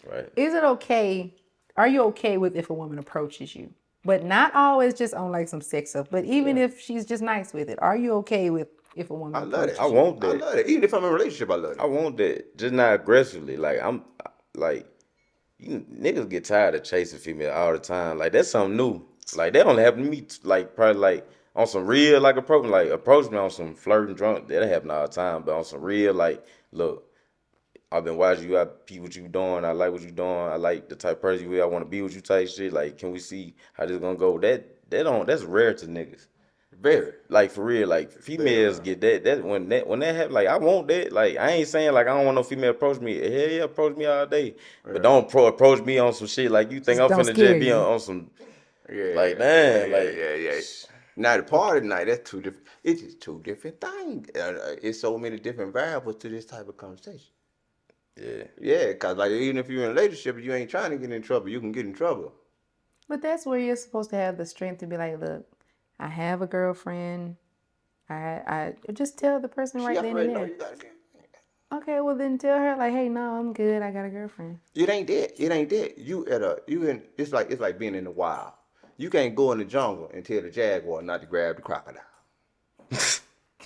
Right. Is it okay? Are you okay with if a woman approaches you, but not always just on like some sex stuff, but even if she's just nice with it? Are you okay with if a woman I love approaches that. I you? want I that. love that. Even if I'm in a relationship, I love I it. want that. Just not aggressively. Like I'm like you niggas get tired of chasing female all the time. Like that's something new. Like that only happened to me like probably like on some real like approach me on some flirting drunk. That happen all the time. But on some real like look, I've been watching you. I peep what you doing. I like what you doing. I like the type of person you is. I want to be with you type shit. Like, can we see how this gonna go? That's rare to niggas. Very. Like for real, like females get that. When that happen, like I want that. Like I ain't saying like I don't want no female approach me. Hell yeah, approach me all day. But don't approach me on some shit like you think Just I'm don't finna scare just be you. on some Yeah. like damn yeah, like yeah, yeah. Now the party night, that's two different. It's just two different things. It's so many different variables to this type of conversation. yeah. Yeah, cause like even if you're in a relationship, you ain't trying to get in trouble. You can get in trouble. But that's where you're supposed to have the strength to be like, look, I have a girlfriend. I just tell the person She right then and already know there. you gotta get. Okay, well then tell her like, hey, no, I'm good. I got a girlfriend. It ain't that. It ain't that. You in. It's like being in the wild. You can't go in the jungle and tell the jaguar not to grab the crocodile.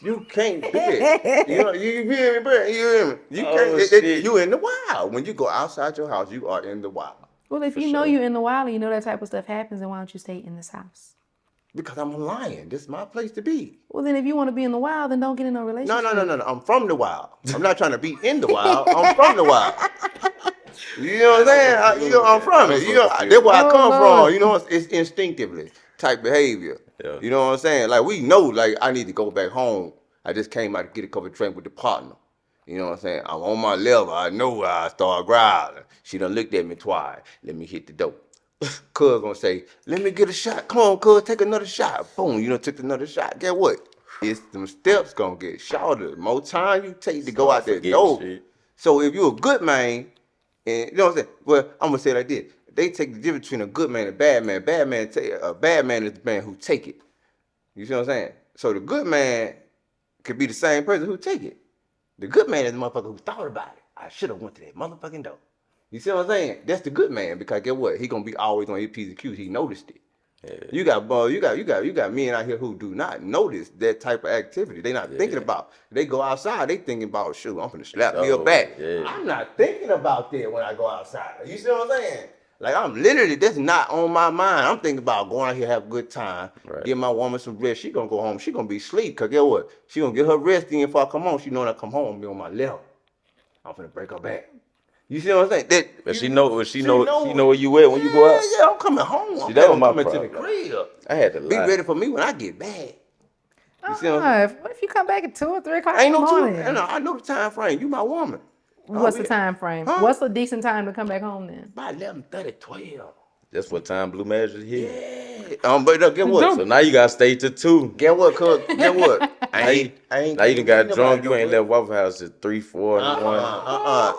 You can't do it. You hear me, bro? You hear me? You can't. Oh shit. You in the wild. When you go outside your house, you are in the wild. Well, if For you know sure. you're in the wild and you know that type of stuff happens, then why don't you stay in this house? Because I'm a lion. This is my place to be. Well, then if you want to be in the wild, then don't get in no No, relationship. no, no, no, no. I'm from the wild. I'm not trying to be in the wild. I'm from the wild. You know what I'm saying? I'm from it. That's where I Oh, come Lord. from. You know, it's instinctively type behavior. Yeah. You know what I'm saying? Like we know, like I need to go back home. I just came out to get a couple of drinks with the partner. You know what I'm saying? I'm on my level. I know I start growling. She done looked at me twice. Let me hit the dope. Cuz gonna say, let me get a shot. Come on, cuz, take another shot. Boom, you know, took another shot. Guess what? It's them steps gonna get shorter. More time you take to go Start out that forgetting door. shit. So if you're a good man, and you know what I'm saying? Well, I'm gonna say it like this. They take the difference between a good man and a bad man. A bad man is the man who take it. You see what I'm saying? So the good man could be the same person who take it. The good man is the motherfucker who thought about it. I should have went to that motherfucking door. You see what I'm saying? That's the good man because guess what? He gonna be always on his P's and Q's. He noticed it. Yeah. You got men out here who do not notice that type of activity. They not thinking Yeah. about. They go outside. They thinking about shoot. I'm gonna slap me a So, back. yeah. I'm not thinking about that when I go outside. You see what I'm saying? Like I'm literally that's not on my mind. I'm thinking about going out here have a good time. Right. Give my woman some rest. She gonna go home. She gonna be asleep. Cause guess what? She gonna get her rest in before I come home. She know when I come home, I'm be on my level. I'm finna break her back. You see what I'm saying? But she know where you at when you go out. Yeah, I'm coming home. See, I'm that was my coming to the problem. crib. I had to Be lie. ready for me when I get back. You see what I'm saying? What if you come back at 2 or 3 o'clock Ain't in the no two. morning? I know the time frame. You my woman. What's Oh, the time frame? Huh? What's a decent time to come back home then? By 11:30, 12. That's what time Blue Magic hit. Yeah. But guess what? So now you gotta stay to 2. Guess what, cuz? Guess what? I ain't Now you done got nobody drunk. You no ain't bread. left Waffle House at 3, 4, and 1.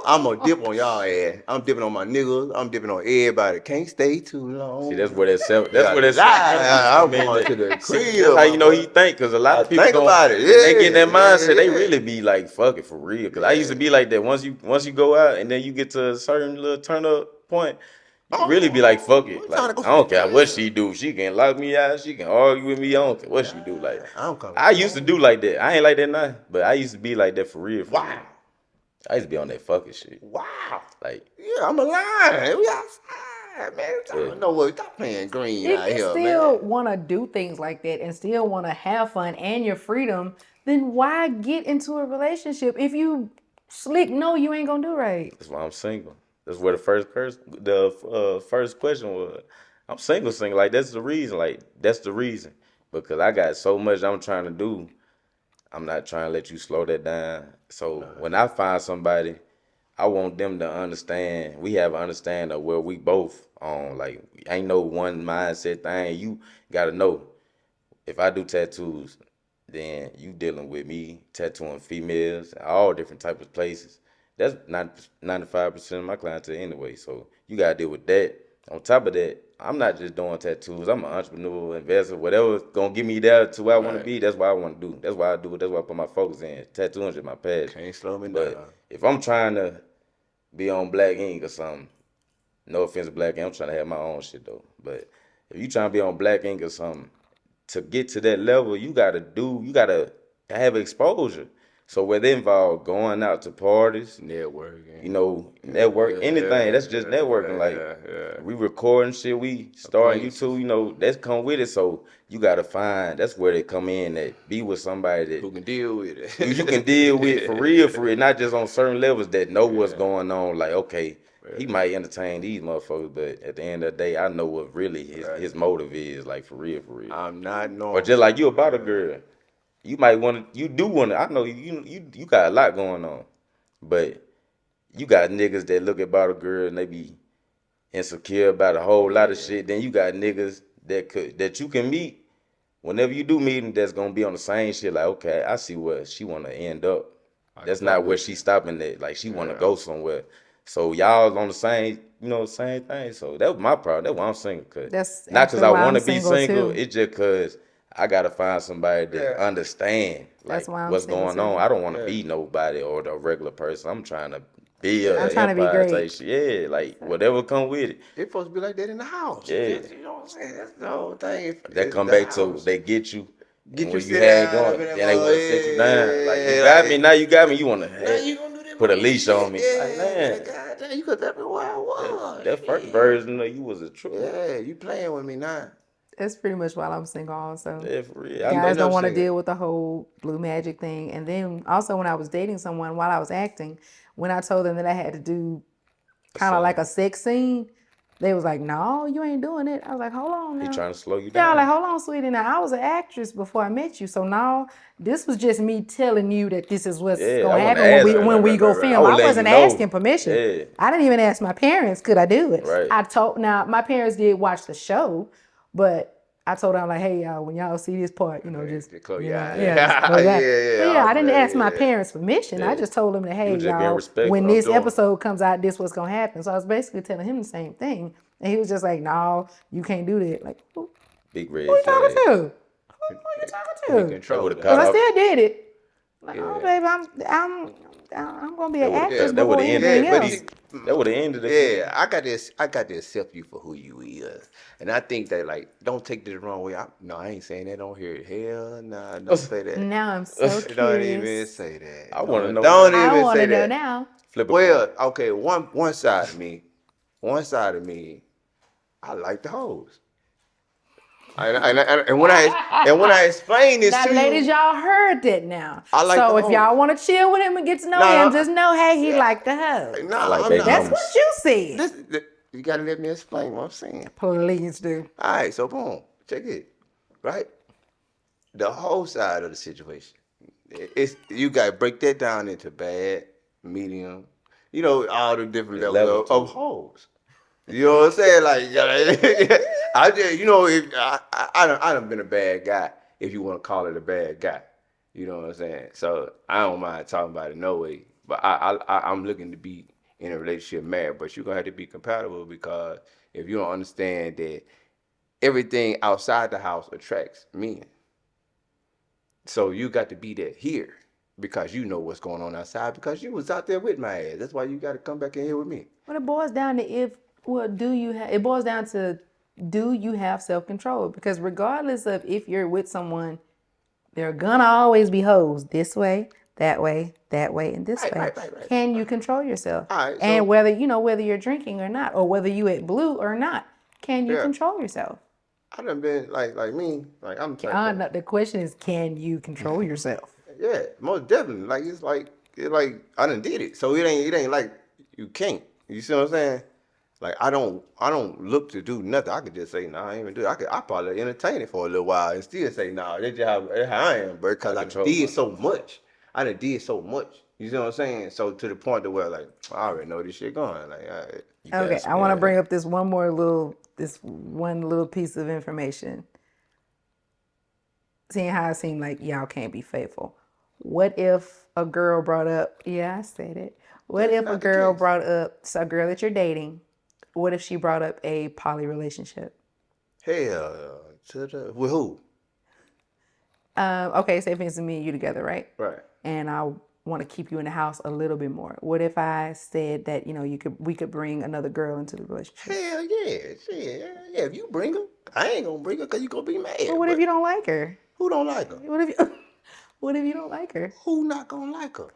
I'm gonna dip on y'all ass. I'm dipping on my niggas. I'm dipping on everybody. Can't stay too long. See, that's where that self. You That's gotta where that lie. I'm self. going to the crib. That's how you know he motherfucker. think. Cause a lot of I people think gon' about it. when they get in that Yeah, mindset, they yeah. really be like, "Fuck it for real." Cause I used to be like that. Once you go out and then you get to a certain little turn up point, you really be like, "Fuck it." I'm Like trying to go I don't for the care what crib. she do. She can lock me out. She can argue with me. I don't care what she do. Like I'm coming I used to home. do like that. I ain't like that now, but I used to be like that for real. For Wow. real. I used to be on that fucking shit. Wow. Like Yeah, I'm a lion. We outside, man. I don't know what. Stop playing green If out you here, still man. want to do things like that and still want to have fun and your freedom, then why get into a relationship if you slick know you ain't gonna do right? that's why I'm single. That's where the first question was. I'm single. Like that's the reason. Like that's the reason because I got so much I'm trying to do. I'm not trying to let you slow that down. So when I find somebody, I want them to understand. We have an understanding of where we both on. Like ain't no one mindset thing. You gotta know if I do tattoos, then you dealing with me tattooing females, all different types of places. That's 95% of my clientele anyway. So you gotta deal with that. On top of that, I'm not just doing tattoos. I'm an entrepreneur, investor, whatever's gonna get me there to where I want to be. That's what I want to do. That's why I do it. That's why I put my focus in. Tattooing is just my passion. Can't slow me But down. if I'm trying to be on Black Ink or something, no offense to Black Ink, I'm trying to have my own shit though. But if you trying to be on Black Ink or something, to get to that level, you gotta have exposure. So whether it involve going out to parties, Networking. network, anything, that's just networking. Like we recording shit, we starting YouTube, that's come with it. So you gotta find, that's where they come in, that be with somebody Who that can deal with it? you can deal with for real, not just on certain levels that know what's going on. Like, okay, he might entertain these motherfuckers, but at the end of the day, I know what really his motive is, like for real. I'm not normal. Or just like you about a girl. You might want to, you do want to, I know you got a lot going on, but you got niggas that look about a girl and they be insecure about a whole lot of shit. Then you got niggas that you can meet whenever you do meet them that's gonna be on the same shit. Like, okay, I see where she wanna end up. That's not where she stopping at. Like, she wanna go somewhere. So y'all on the same, same thing. So that was my problem. That's why I'm single. That's Not because actually I why want I'm to be single, single. too. It's just because I gotta find somebody that understand That's like why I'm what's single, going too. on. I don't want to be nobody or the regular person. I'm trying to build I'm an trying to be empire great. type shit. Yeah, like whatever come with it. It's supposed to be like that in the house. Yeah. You know what I'm saying? That's the whole thing. That It's come the back to house. they get you. Get And you when you sit had down up going, in then that they want to sit you down. Like, you got me, now you got me. You want Now to you gonna do that? put a leash on me. Like, Yeah, man, goddamn, you could let me where I was. that first version of you was a true. Yeah, you playing with me now. That's pretty much why I'm single also. Yeah, for real. Guys don't want to single. deal with the whole blue magic thing. And then also when I was dating someone while I was acting, when I told them that I had to do kind of like a sex scene, they was like, "No, you ain't doing it." I was like, "Hold on now." He trying to slow you Yeah, down. like, hold on, sweetie. Now I was an actress before I met you, so now this was just me telling you that this is what's Yeah, I gonna wanna happen ask her. when we go I film. would I let you wasn't know. asking permission. Yeah. I didn't even ask my parents, could I do it? Right. I told now my parents did watch the show, but I told them like, hey y'all, when y'all see this part, just close you your know, eyes. yeah, just close your eyes. But yeah, I didn't ask my yeah. parents permission. I just told them that, hey was just being y'all, respectful. when I'm this doing it. episode comes out, this what's gonna happen. So I was basically telling him the same thing, and he was just like, no, you can't do that. Like, who Big red you flag. talking to? Who you talking to? Control would've that. Because I caught still did it. Like, Yeah. oh baby, I'm gonna be an would've actress cut- that before would've ended anything it. But else. that would have ended it. Yeah, I got to accept you for who you is, and I think that like, don't take this the wrong way. I ain't saying that on here. Hell, nah, don't say that. Now I'm so Don't even curious. say that. I wanna know. Don't I even want say to know that. now. Flip a Well, coin. okay, one side of me, I like the hoes. And when I explain this Now, to ladies, you, y'all heard that now. I like so the if y'all hoes. want to chill with him and get to know No, him, just know, hey, he like the hoe. no, I like I'm baby not. That's mamas. what you said. You gotta let me explain what I'm saying. Please do. All right, so boom, check it, right? The whole side of the situation. It's you gotta break that down into bad, medium, all the different It's levels level of to it. hoes. You know what I'm saying? Like, I just, if I done been a bad guy, if you want to call it a bad guy. You know what I'm saying? So I don't mind talking about it no way. But I'm looking to be in a relationship married, but you're gonna have to be compatible because if you don't understand that everything outside the house attracts men. So you got to be that here because you know what's going on outside because you was out there with my ass. That's why you got to come back in here with me. But it boils down to it boils down to do you have self-control? Because regardless of if you're with someone, there are gonna always be hoes this way, that way, and this way. Right. Can you control yourself? All right, And so- whether you're drinking or not, or whether you at blue or not, can you Yeah. control yourself? I done been like me, like I'm trying. No, the question is, can you control yourself? Yeah, most definitely. Like it's like I done did it. So it ain't like you can't. You see what I'm saying? Like I don't look to do nothing. I could just say nah, I ain't even do it. I probably entertain it for a little while and still say nah. That's just how I am, bro. Because I control did myself. so much. I done did so much. You see what I'm saying? So to the point to where like I already know this shit going. Like all right. Okay, I want to bring up this one little piece of information. Seeing how it seemed like y'all can't be faithful. What if a girl brought up? Yeah, I said it. What if a not the girl case. brought up a girl that you're dating, What if she brought up a poly relationship? Hell, with who? Okay, say for instance, me and you together, right? Right. And I want to keep you in the house a little bit more. What if I said that we could bring another girl into the relationship? Hell yeah, shit, yeah. If you bring her, I ain't gonna bring her because you gonna be mad. But what if you don't like her? Who don't like her? What if you what if you don't like her? Who not gonna like her?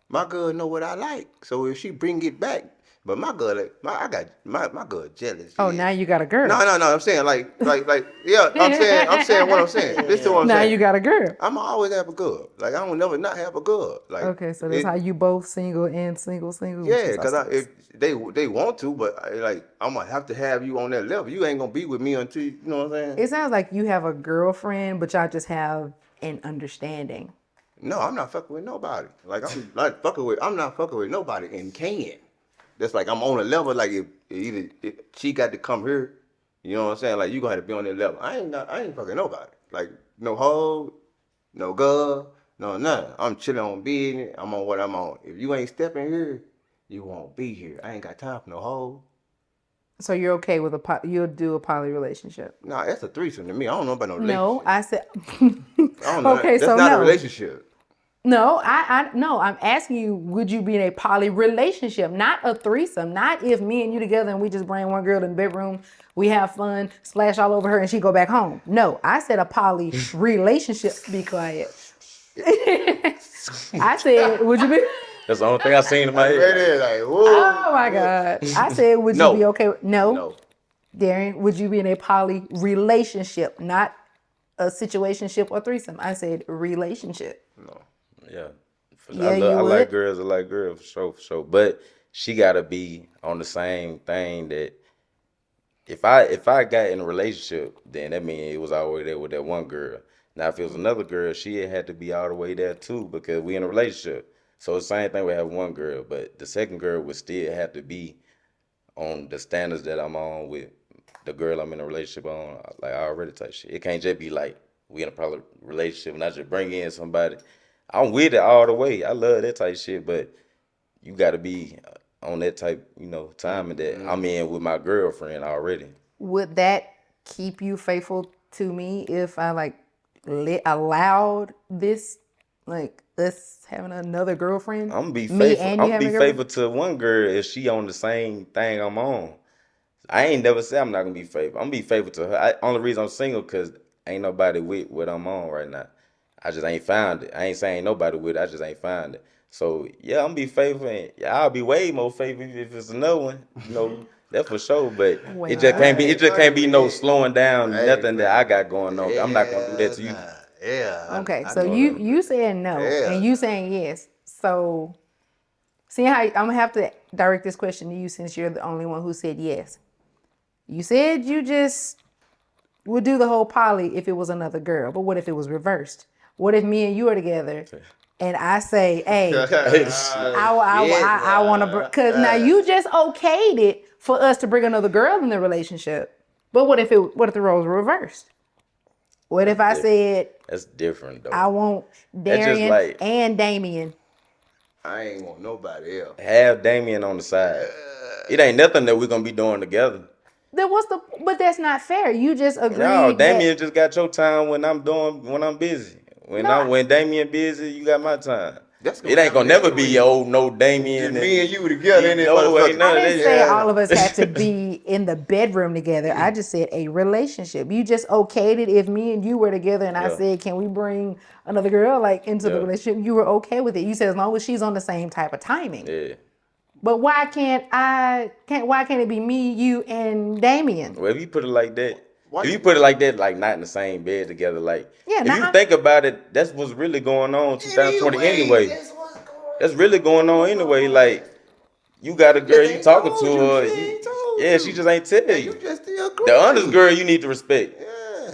My girl know what I like, so if she bring it back, but my girl, my girl jealous. Oh, yeah. now you got a girl. No. I'm saying yeah. I'm saying what I'm saying. This is what I'm Now saying. you got a girl. I'ma always have a girl. Like I don't never not have a girl. Like Okay, so that's how you both single and single. Yeah, because if they want to, but I'm gonna have to have you on that level. You ain't gonna be with me until you know what I'm saying. It sounds like you have a girlfriend, but y'all just have an understanding. No, I'm not fucking with nobody. Like I'm not fucking with nobody and can. That's like I'm on a level. Like if she got to come here, you know what I'm saying. Like you gonna have to be on that level. I ain't fucking nobody. Like no hoe, no girl, no nothing. I'm chilling on business. I'm on what I'm on. If you ain't stepping here, you won't be here. I ain't got time for no hoe. So you're okay with you'll do a poly relationship? Nah, that's a threesome to me. I don't know about no relationship. No, I said. I don't know. Okay, That's so not no. a relationship. No, no, I'm asking you, would you be in a poly relationship, not a threesome, not if me and you together and we just bring one girl in the bedroom, we have fun, splash all over her and she go back home. No, I said a poly relationship. Be quiet. I said, would you be? That's the only thing I seen in my head. It like, whoa. Oh my God. I said, would No. you be okay with, no. No. Darren, would you be in a poly relationship, not a situationship or threesome? I said relationship. No. Yeah. Yeah, I you like would? girls. I like girls for sure. But she gotta be on the same thing that if I got in a relationship, then that means it was always there with that one girl. Now if it was another girl, she had to be all the way there too because we in a relationship. So the same thing we have one girl, but the second girl would still have to be on the standards that I'm on with the girl I'm in a relationship on, like I already type shit. It can't just be like we in a probably relationship and I just bring in somebody. I'm with it all the way. I love that type shit, but you got to be on that type, timing that I'm in with my girlfriend already. Would that keep you faithful to me if I allowed this, like us having another girlfriend? I'm gonna be Me faithful. and you I'm gonna having be a faithful to one girl if she on the same thing I'm on. I ain't never say I'm not gonna be faithful. I'm gonna be faithful to her. Only reason I'm single because ain't nobody with what I'm on right now. I just ain't found it. I ain't saying nobody with it. I just ain't found it. So yeah, I'm gonna be faithful. And yeah, I'll be way more faithful if it's another one. That for sure. But Wait, it just can't be. what? It just can't be no slowing down Hey, nothing that man. I got going on. I'm not gonna do that to you. Yeah. Okay, I so know you that. you saying no Yeah. and you saying yes. So see how I'm gonna have to direct this question to you since you're the only one who said yes. You said you just would do the whole poly if it was another girl, but what if it was reversed? What if me and you are together and I say, hey, I want to, because now you just okayed it for us to bring another girl in the relationship. But what if the roles were reversed? What if I said That's different though. I want That's just Darien like- and Damien? I ain't want nobody else. Have Damien on the side. It ain't nothing that we're gonna be doing together. But that's not fair. You just agreed. No, Damien that, just got your time when I'm busy. When Damien busy, you got my time. That's gonna It ain't gonna happen never be no Damien. Just me and you together in that No, ain't motherfucker. none I of didn't that. say Yeah. all of us had to be in the bedroom together. I just said a relationship. You just okayed it if me and you were together and I Yeah. said, can we bring another girl into the Yeah. relationship? You were okay with it. You said as long as she's on the same type of timing. Yeah. But why can't it be me, you, and Damien? Well, if you put it like that, Why if you- you put it like that, like not in the same bed together, like Yeah, if nah, you think about it, that's what's really going on 2020 anyway. That's really going on anyway. Like you got a girl, you talking to her, she just ain't tell You you. just still agree. The honest girl you need to respect. Yeah.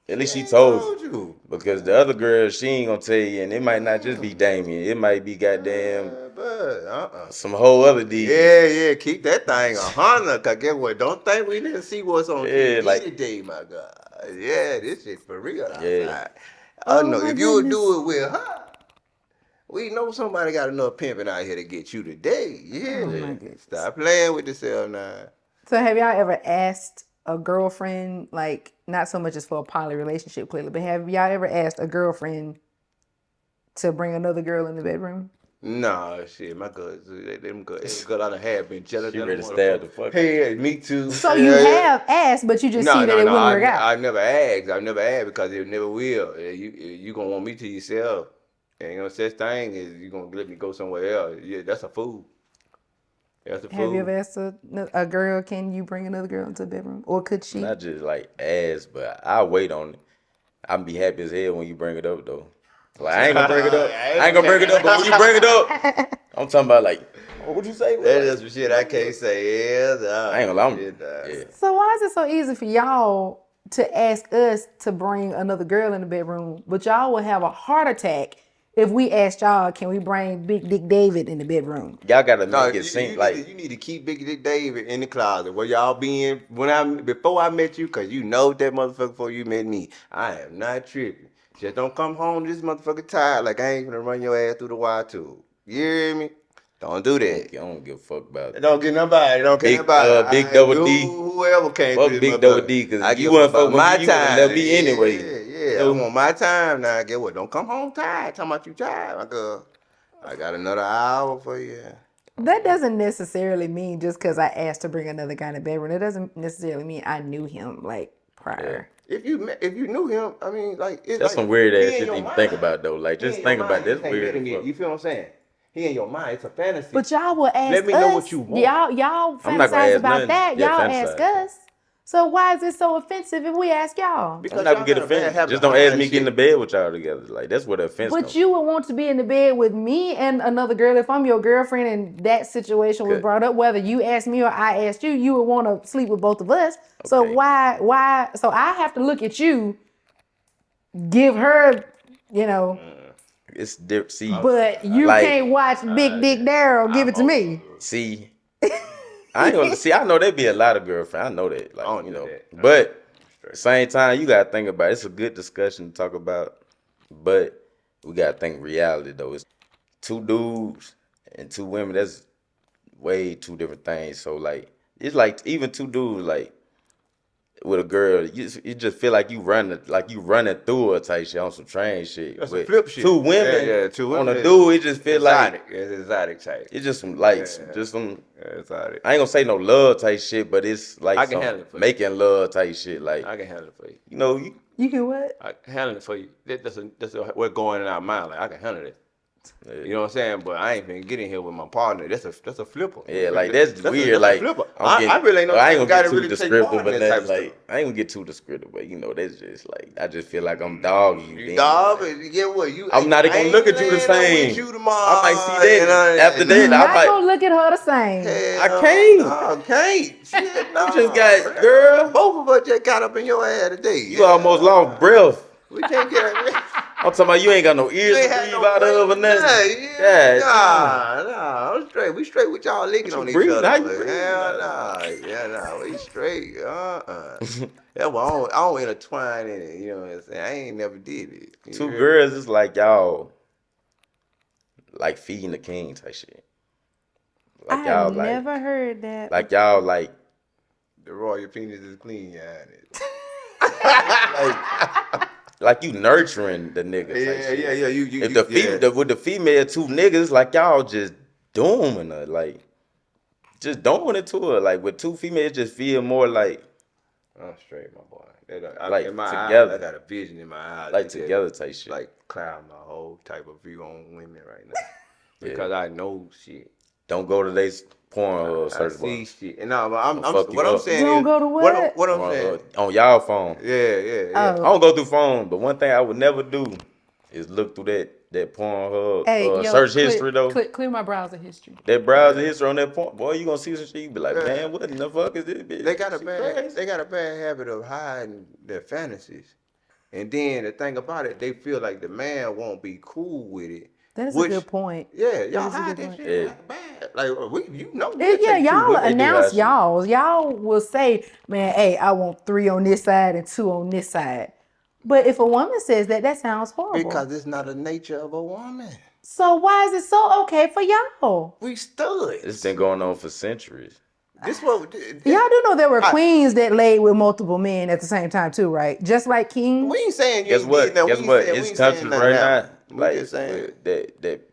At least she ain't told told you. you. Because the other girl, she ain't gonna tell you, and it might not just be Damien. It might be goddamn But some whole other D. Yeah, keep that thing 100. Cause guess what? Don't think we didn't see what's on Yeah, TV like- today, my God. Yeah, this shit for real outside. Yeah. Oh Oh, no, my if you would goodness. do it with her, We know somebody got enough pimping out here to get you today. Yeah. Oh my goodness. Stop playing with yourself now. So have y'all ever asked a girlfriend, like not so much as for a poly relationship clearly, but have y'all ever asked a girlfriend to bring another girl in the bedroom? Nah, shit, my girls, them girls I done had been jealous. She than ready a to stab the motherfucker. fuck. Hey, me too. So you have asked, but you just see that it wouldn't work out. I never asked. I never asked because it never will. You gonna want me to yourself. Ain't no such thing as you gonna let me go somewhere else. Yeah, that's a fool. That's a fool. Have you ever asked a girl, can you bring another girl into the bedroom? Or could she? Not just like ass, but I'll wait on it. I'll be happy as hell when you bring it up though. Like I ain't gonna bring it up. I ain't gonna bring it up, but when you bring it up, I'm talking about like, oh, what'd you say? That is some shit I can't say. Yeah, I ain't gonna lie. Yeah. So why is it so easy for y'all to ask us to bring another girl in the bedroom, but y'all will have a heart attack if we asked y'all, can we bring Big Dick David in the bedroom? Y'all gotta No, make it seem like you need to keep Big Dick David in the closet where y'all been before I met you, cause you know that motherfucker before you met me. I am not tripping. Just don't come home this motherfucker tired like I ain't gonna run your ass through the wire tube. You hear me? Don't do that. I don't give a fuck about it. Don't get nobody. Don't care Big, nobody. Big Double D. Whoever came Fuck through Big this Double motherfucker. D, 'cause I if you give wasn't about fuck with my me, you would've time. left me anyway. Yeah. So- I'm on my time now. Get what? Don't come home tired. Talking about you tired, my girl. I got another hour for you. That doesn't necessarily mean just because I asked to bring another guy in the bedroom, it doesn't necessarily mean I knew him like prior. If you knew him, I mean, like it's That's like, some weird he ass in shit your to even mind. think about though. Like He just in your think about mind. this You ain't weird. met him as yet. fuck. You feel what I'm saying? He in your mind. It's a fantasy. But y'all will ask Let me us. know what you want. Y'all I'm not gonna fantasize ask about nothing. that. Yeah, Y'all ask fantasize. us. So why is it so offensive if we ask y'all? because I'm not gonna y'all get got a bad offended. habit Just of don't ask hiding me to get in the shit. bed with y'all together. Like that's where the offense But comes you would want to be in the bed with me and another girl. If I'm your girlfriend and that situation was Okay. brought up, whether you asked me or I asked you, you would want to sleep with both of us. So Okay. why? So I have to look at you, give her, It's different. See, but you like, can't watch Big Dick Daryl give it to me. see, I ain't gonna see. I know there be a lot of girlfriends. I know that, like I don't you do know. that. But at the same time, you gotta think about it. It's a good discussion to talk about, but we gotta think reality though. It's two dudes and two women. That's way two different things. So like, it's like even two dudes like with a girl, you just feel like you running through her type shit on some train shit. That's some With flip shit. Two women, Yeah, two women. on a dude, it just feel exotic. like It's exotic type. it's just some like Yeah. just some. Yeah, exotic. I ain't gonna say no love type shit, but it's like I can some handle it for you. making love type shit. Like I can handle it for you. you know, you You can what? I can handle it for you. That's what's going in our mind. Like I can handle it. You know what I'm saying? But I ain't finna get in here with my partner. That's a flipper. yeah, like that's weird. A Like flipper. I'm I really ain't know I ain't guy gonna get that too really take descriptive, part in but that type that's of like stuff. I ain't gonna get too descriptive. But you know, that's just like I just feel like I'm dogging you. You then. dog, but you get what? I'm not gonna look at you the same. With you tomorrow, I might see that after that. You're I not might. gonna look at her the same. I can't. No, can't. Shit, no. You just got girl. Both of us just got up in your ass today. You almost lost breath. We can't get. I'm talking about you ain't got no ears You to ain't breathe had no out of or nothing. Yeah, God, nah, I'm straight. We straight with y'all licking What you on each breathe? other. How you but breathe? hell nah, yeah, nah, we straight. That's why I don't intertwine in it. You know what I'm saying? I ain't never did it. You Two hear me? girls is like y'all, like feeding the king type shit. I Like y'all have never heard that. like y'all like The royal penis is clean, yeah. like you nurturing the nigga. Type Yeah, shit. yeah. You. If the yeah. with the female two niggas, like y'all just dooming her, like just doing it to her. Like with two females, just feel more like I'm straight, my boy. Like, in my together. eyes, I got a vision in my eyes. like that together type shit. like cloud my whole type of view on women right now. Because I know shit. Don't go to they porn I search see bar. shit. And no, but I'm fuck you what I'm up. saying Don't is go to what? what I'm saying. On y'all phone. Yeah. Oh. I don't go through phone, but one thing I would never do is look through that Pornhub search history though. Clear my browser history. That browser history on that porn, boy, you gonna see some shit. You be like, Yeah. man, what in the fuck is this bitch? They got a She bad crazy. they got a bad habit of hiding their fantasies. And then the thing about it, they feel like the man won't be cool with it. That is a good point. Yeah, y'all is a hide good that point. shit Yeah. like bad. Like we'll Yeah, take two y'all women. They do announce that shit. y'all's. Y'all will say, man, hey, I want 3 on this side and 2 on this side. But if a woman says that, that sounds horrible. Because it's not the nature of a woman. So why is it so okay for y'all? We studs. It's been going on for centuries. This what Y'all do know there were I- queens that laid with multiple men at the same time too, right? Just like kings. we ain't saying you Guess ain't what? did nothing. Guess We ain't what? saying, we It's ain't saying countries nothing right now. now, We like just saying,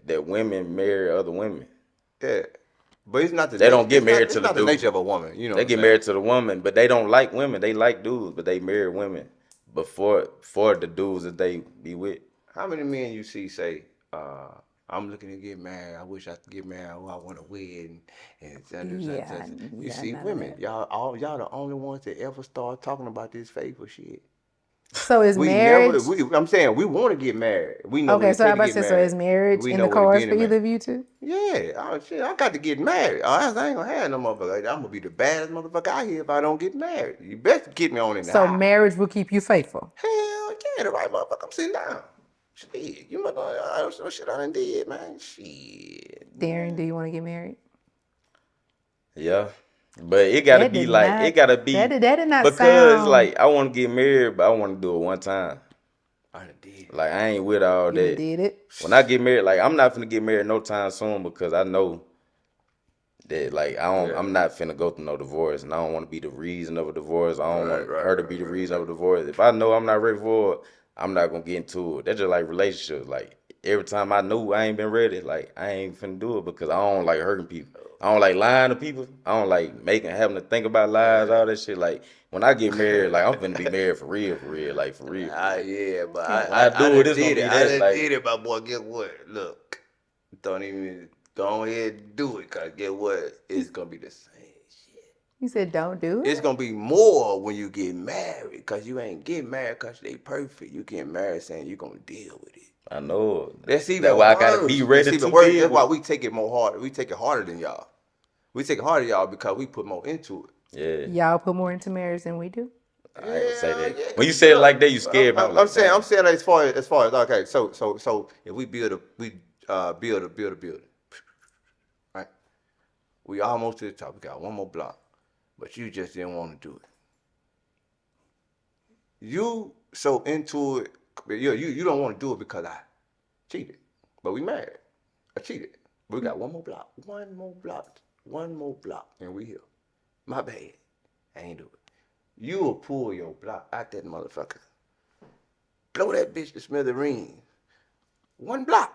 that women marry other women. yeah. But it's not the They don't get it's not, married it's to the not the dude. nature of a woman. You know They what get I'm married saying? to the woman, but they don't like women. They like dudes, but they marry women before for the dudes that they be with. How many men you see say, I'm looking to get married. I wish I could get married. Oh, I want a wedding. And Yeah, you yeah, see none of women. that. Y'all the only ones that ever start talking about this faithful shit. So is We never. marriage I'm saying we want to get married. We know what okay? it So I'm takes to about to get say, so is married. marriage We in know the what it cards get for in either married. of you two? Yeah, oh shit, I got to get married. I ain't gonna have no motherfucker. I'm gonna be the baddest motherfucker out here if I don't get married. You best get me on in the So house. marriage will keep you faithful. Hell yeah, the right motherfucker. I'm sitting down. Shit, you must know some shit I done did, man. Shit. Darren, do you want to get married? Yeah, but it gotta be like it gotta be that did not because sound. like I want to get married, but I want to do it one time. I done did. Like I ain't with all You done that. did it. When I get married, like I'm not finna get married no time soon because I know that like I'm not finna go through no divorce, and I don't want to be the reason of a divorce. I don't want her to be the reason of a divorce. If I know I'm not ready for it, I'm not gonna get into it. That's just like relationships. Like every time I know I ain't been ready, like I ain't finna do it because I don't like hurting people. I don't like lying to people. I don't like having to think about lies, all that shit. Like when I get married, like I'm finna be married for real, like for real. Yeah, but Okay. When I I do it, done it's gonna did be it. I that done like did it, my boy. Get what? Look, don't even go ahead and do it, cause get what? It's gonna be the same shit. You said don't do It's it. gonna be more when you get married, cause you ain't get married cause they perfect. You get married saying you gonna deal with it. I know That's even that's why I gotta worse. be That's ready even to worse. deal That's why with we take it more hard. We take it harder than y'all. We take it harder than y'all because we put more into it. it. Yeah. Y'all put more into marriage than we do. I ain't gonna say that. Yeah, When you 'cause say it look, like that, you scared me. I'm like, damn. I'm saying as far as okay. So if we build a building, right? We almost to the top. We got one more block, but you just didn't want to do it. You so into it. You don't want to do it because I cheated, but we married. I cheated. We got one more block, and we here. My bad. I ain't do it. You will pull your block out that motherfucker. Blow that bitch to smithereens. One block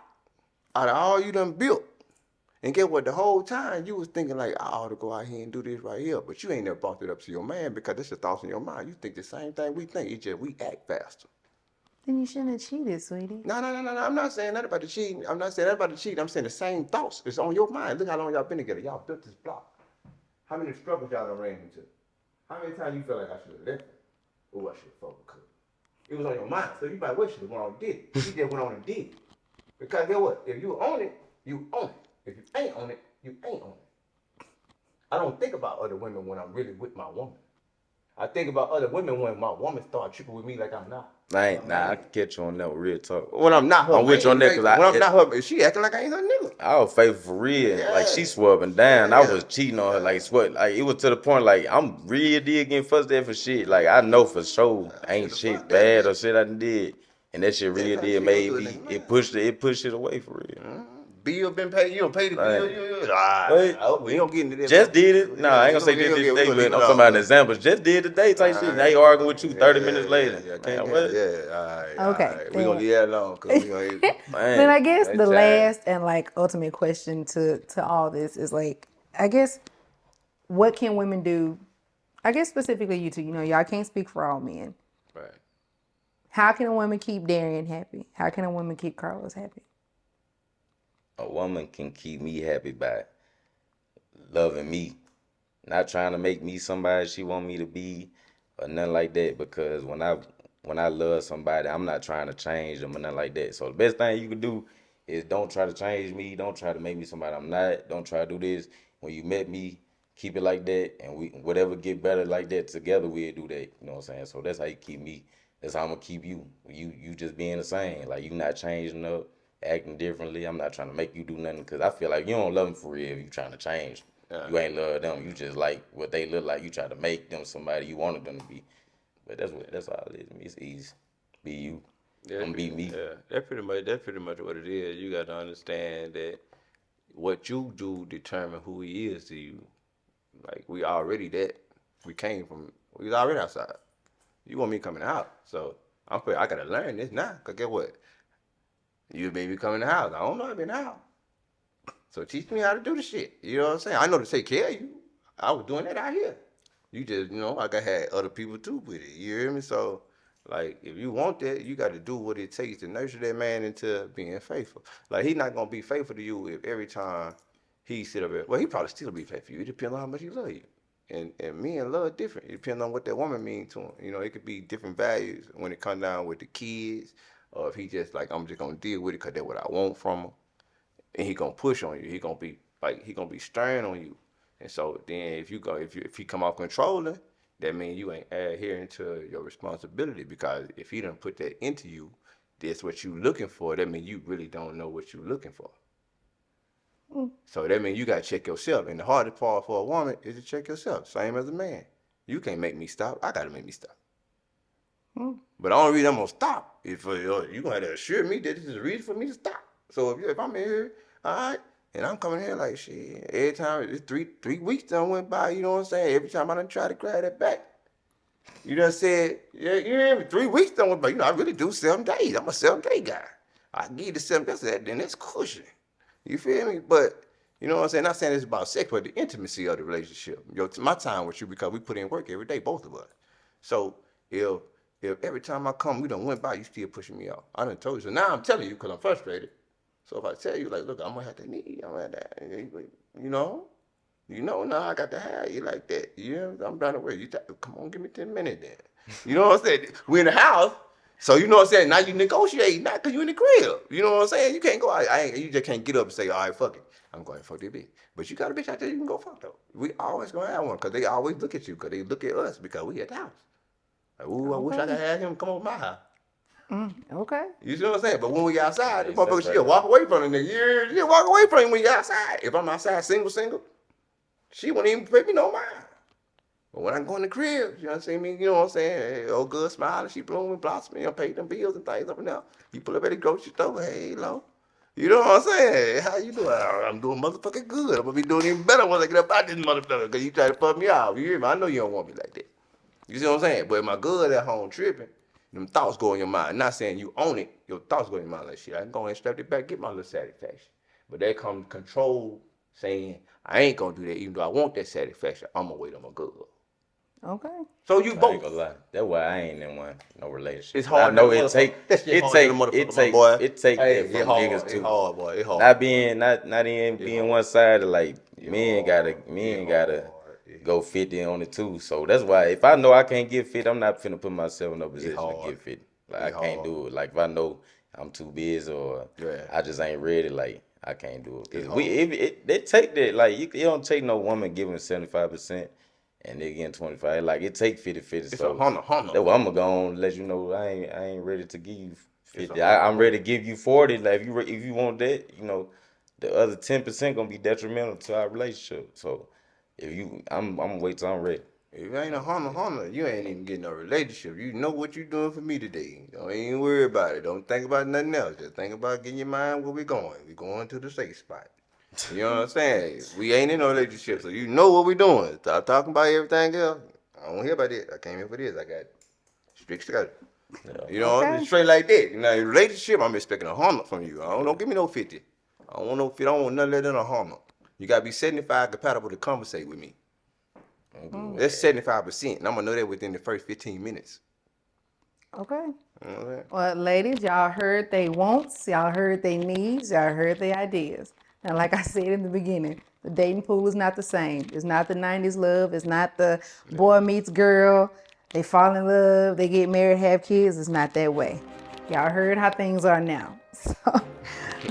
out of all you done built. And get what? The whole time you was thinking like, I ought to go out here and do this right here. But you ain't never brought it up to your man because that's the thoughts in your mind. You think the same thing we think. It's just we act faster. Then you shouldn't have cheated, sweetie. No. I'm not saying that about the cheating. I'm not saying that about the cheating. I'm saying the same thoughts. It's on your mind. Look how long y'all been together. Y'all built this block. How many struggles y'all done ran into? How many times you feel like I should have left it? Oh, I should have fucking cooked. It was on your mind. So you might well should have went on and did it. You just went on and did it. Because guess what? If you own it, you own it. If you ain't on it, you ain't on it. I don't think about other women when I'm really with my woman. I think about other women when my woman start tripping with me like I'm not. I can catch you on that real talk. When I'm not her I'm with you on man, that because when I'm not her, she acting like I ain't her nigga. I was faithful for real. Yeah. Like she swore up and down. I Yeah. was cheating on her. Like sweat. Like it was to the point. Like I'm real deal getting fussed at for shit. Like I know for sure ain't shit fuck that bad or bitch. shit I done did. And that shit real That's how deal she made gonna do me. it, nigga, It pushed it away for real. Bill been paid. You don't pay the bill. Wait. We ain't gonna get into that. Just did it. Nah, I ain't gonna say We just did we today, gonna but leave I'm it talking off. about an example. Just did today type shit. Now you arguing with you 30 minutes later. Man, what? All Okay, right. We gonna leave that alone because we gonna. Then I guess that's the time. last and like ultimate question to all this is like, I guess, what can women do? I guess specifically you two. You know, y'all can't speak for all men. Right. How can a woman keep Darian happy? How can a woman keep Carlos happy? A woman can keep me happy by loving me, not trying to make me somebody she want me to be or nothing like that. Because when I love somebody, I'm not trying to change them or nothing like that. So the best thing you can do is don't try to change me. Don't try to make me somebody I'm not. Don't try to do this. When you met me, keep it like that, and we whatever get better like that together, we'll do that. You know what I'm saying? So that's how you keep me. That's how I'm gonna keep you. You just being the same. Like you not changing up, acting differently. I'm not trying to make you do nothing because I feel like you don't love them for real if you trying to change. You ain't love them. You just like what they look like. You try to make them somebody you wanted them to be. But that's all it is. It's easy. Be you. gonna be me. Yeah, that's pretty much what it is. You got to understand that what you do determine who he is to you. Like we already that. We was already outside. You want me coming out, so I gotta learn this now. Cause guess what? You made me come in the house. I don't know how to be in the house. So teach me how to do the shit. You know what I'm saying? I know to take care of you. I was doing that out here. You just, like I had other people too with it. You hear me? So, like, if you want that, you got to do what it takes to nurture that man into being faithful. Like, he's not gonna be faithful to you if every time he sit up there. Well, he probably still be faithful to you. It depends on how much he love you. And men love different. It depends on what that woman means to him. It could be different values when it comes down with the kids, or if he just like, I'm just gonna deal with it because that's what I want from him, and he gonna push on you. He gonna be stern on you. And so then if he come off controlling, that means you ain't adhering to your responsibility, because if he done put that into you, that's what you looking for. That means you really don't know what you looking for. So that means you gotta check yourself. And the hardest part for a woman is to check yourself. Same as a man. You can't make me stop. I gotta make me stop. But the only reason I'm gonna stop is for you gonna have to assure me that this is a reason for me to stop. So if I'm in here, all right, and I'm coming here like shit, every time it's three weeks done went by, you know what I'm saying? Every time I done try to grab that back. You done said, yeah, you hear me? 3 weeks done went by. I really do 7 days. I'm a 7-day guy. I give you the 7 days, then that's cushion. You feel me? But you know what I'm saying? Not saying it's about sex, but the intimacy of the relationship. My time with you, because we put in work every day, both of us. So if every time I come, we done went by, you still pushing me out. I done told you. So now I'm telling you because I'm frustrated. So if I tell you, like, look, I'm gonna have to need, I'm gonna have to, now I got to have you like that. I'm trying to wait. Come on, give me 10 minutes then. You know what I'm saying? We in the house. So you know what I'm saying? Now you negotiate, not because you in the crib. You know what I'm saying? You can't go out. You just can't get up and say, all right, fuck it. I'm going to fuck this bitch. But you got a bitch out there you can go fuck though. We always gonna have one because they always look at you, because they look at us because we at the house. Like, ooh, I wish I could have him come over my house. Okay. You see what I'm saying? But when we outside, the Yeah, motherfucker, that's she'll right. walk away from the nigga. She'll walk away from him when you outside. If I'm outside single, she won't even pay me no mind. But when I go in the crib, you know what I'm saying? You know what I'm saying? Hey, old good smiling, she blooming, blossoming, pay them bills and things up and down. You pull up at the grocery store, hey, low. You know what I'm saying? How you doing? I'm doing motherfucking good. I'm gonna be doing even better once I get up out this motherfucker, because you try to fuck me out. You hear me? I know you don't want me like that. You see what I'm saying? But if my good at home tripping, them thoughts go in your mind. Not saying you own it, your thoughts go in your mind like shit. I can go and strap it back, get my little satisfaction. But there comes control saying, I ain't gonna do that, even though I want that satisfaction. I'm gonna wait on my good. Okay. So you I ain't both. gonna lie. That's why I ain't in no relationship. It's hard. I know than a it take motherfucker. That shit it hard take than a motherfucker, it my take boy. it take Hey, that from it hard. niggas It's too. hard, boy. It hard. Not even being one sided, like men gotta hard. go 50 on it too. So that's why if I know I can't get fit, I'm not finna put myself in a position to hard. get fit. Like It I can't hard. do it. Like if I know I'm too busy or Yeah. I just ain't ready, like I can't do it. 'Cause It they take that, like you don't take no woman giving 75% and they getting 25. Like it take 50-50. It's So a hunter. that's why I'm gonna go on and let you know I ain't ready to give you 50. a I'm ready to give you 40. Like if you want that, the other 10% gonna be detrimental to our relationship. So I'm gonna wait till I'm ready. If you ain't a hunter, you ain't even getting a relationship. You know what you doing for me today. Don't even worry about it. Don't think about nothing else. Just think about getting your mind where we going. We going to the safe spot. You know what I'm saying? We ain't in no relationship, so you know what we doing. Stop talking about everything else. I don't hear about it. I came here for this. I got strict schedule. You know, Okay. it's straight like that. In a relationship, I'm expecting 100 from you. Don't give me no 50. I don't want no 50. I don't want nothing less than 100. You gotta be 75 compatible to conversate with me. That's 75%, and I'm gonna know that within the first 15 minutes. Okay. You know what I'm saying? Well, ladies, y'all heard they wants, y'all heard they needs, y'all heard they ideas. Now, like I said in the beginning, the dating pool is not the same. It's not the 90s love. It's not the boy meets girl. They fall in love. They get married, have kids. It's not that way. Y'all heard how things are now. So,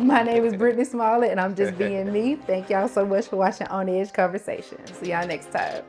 my name is Brittany Smollett, and I'm just being me. Thank y'all so much for watching On Edge Conversations. See y'all next time.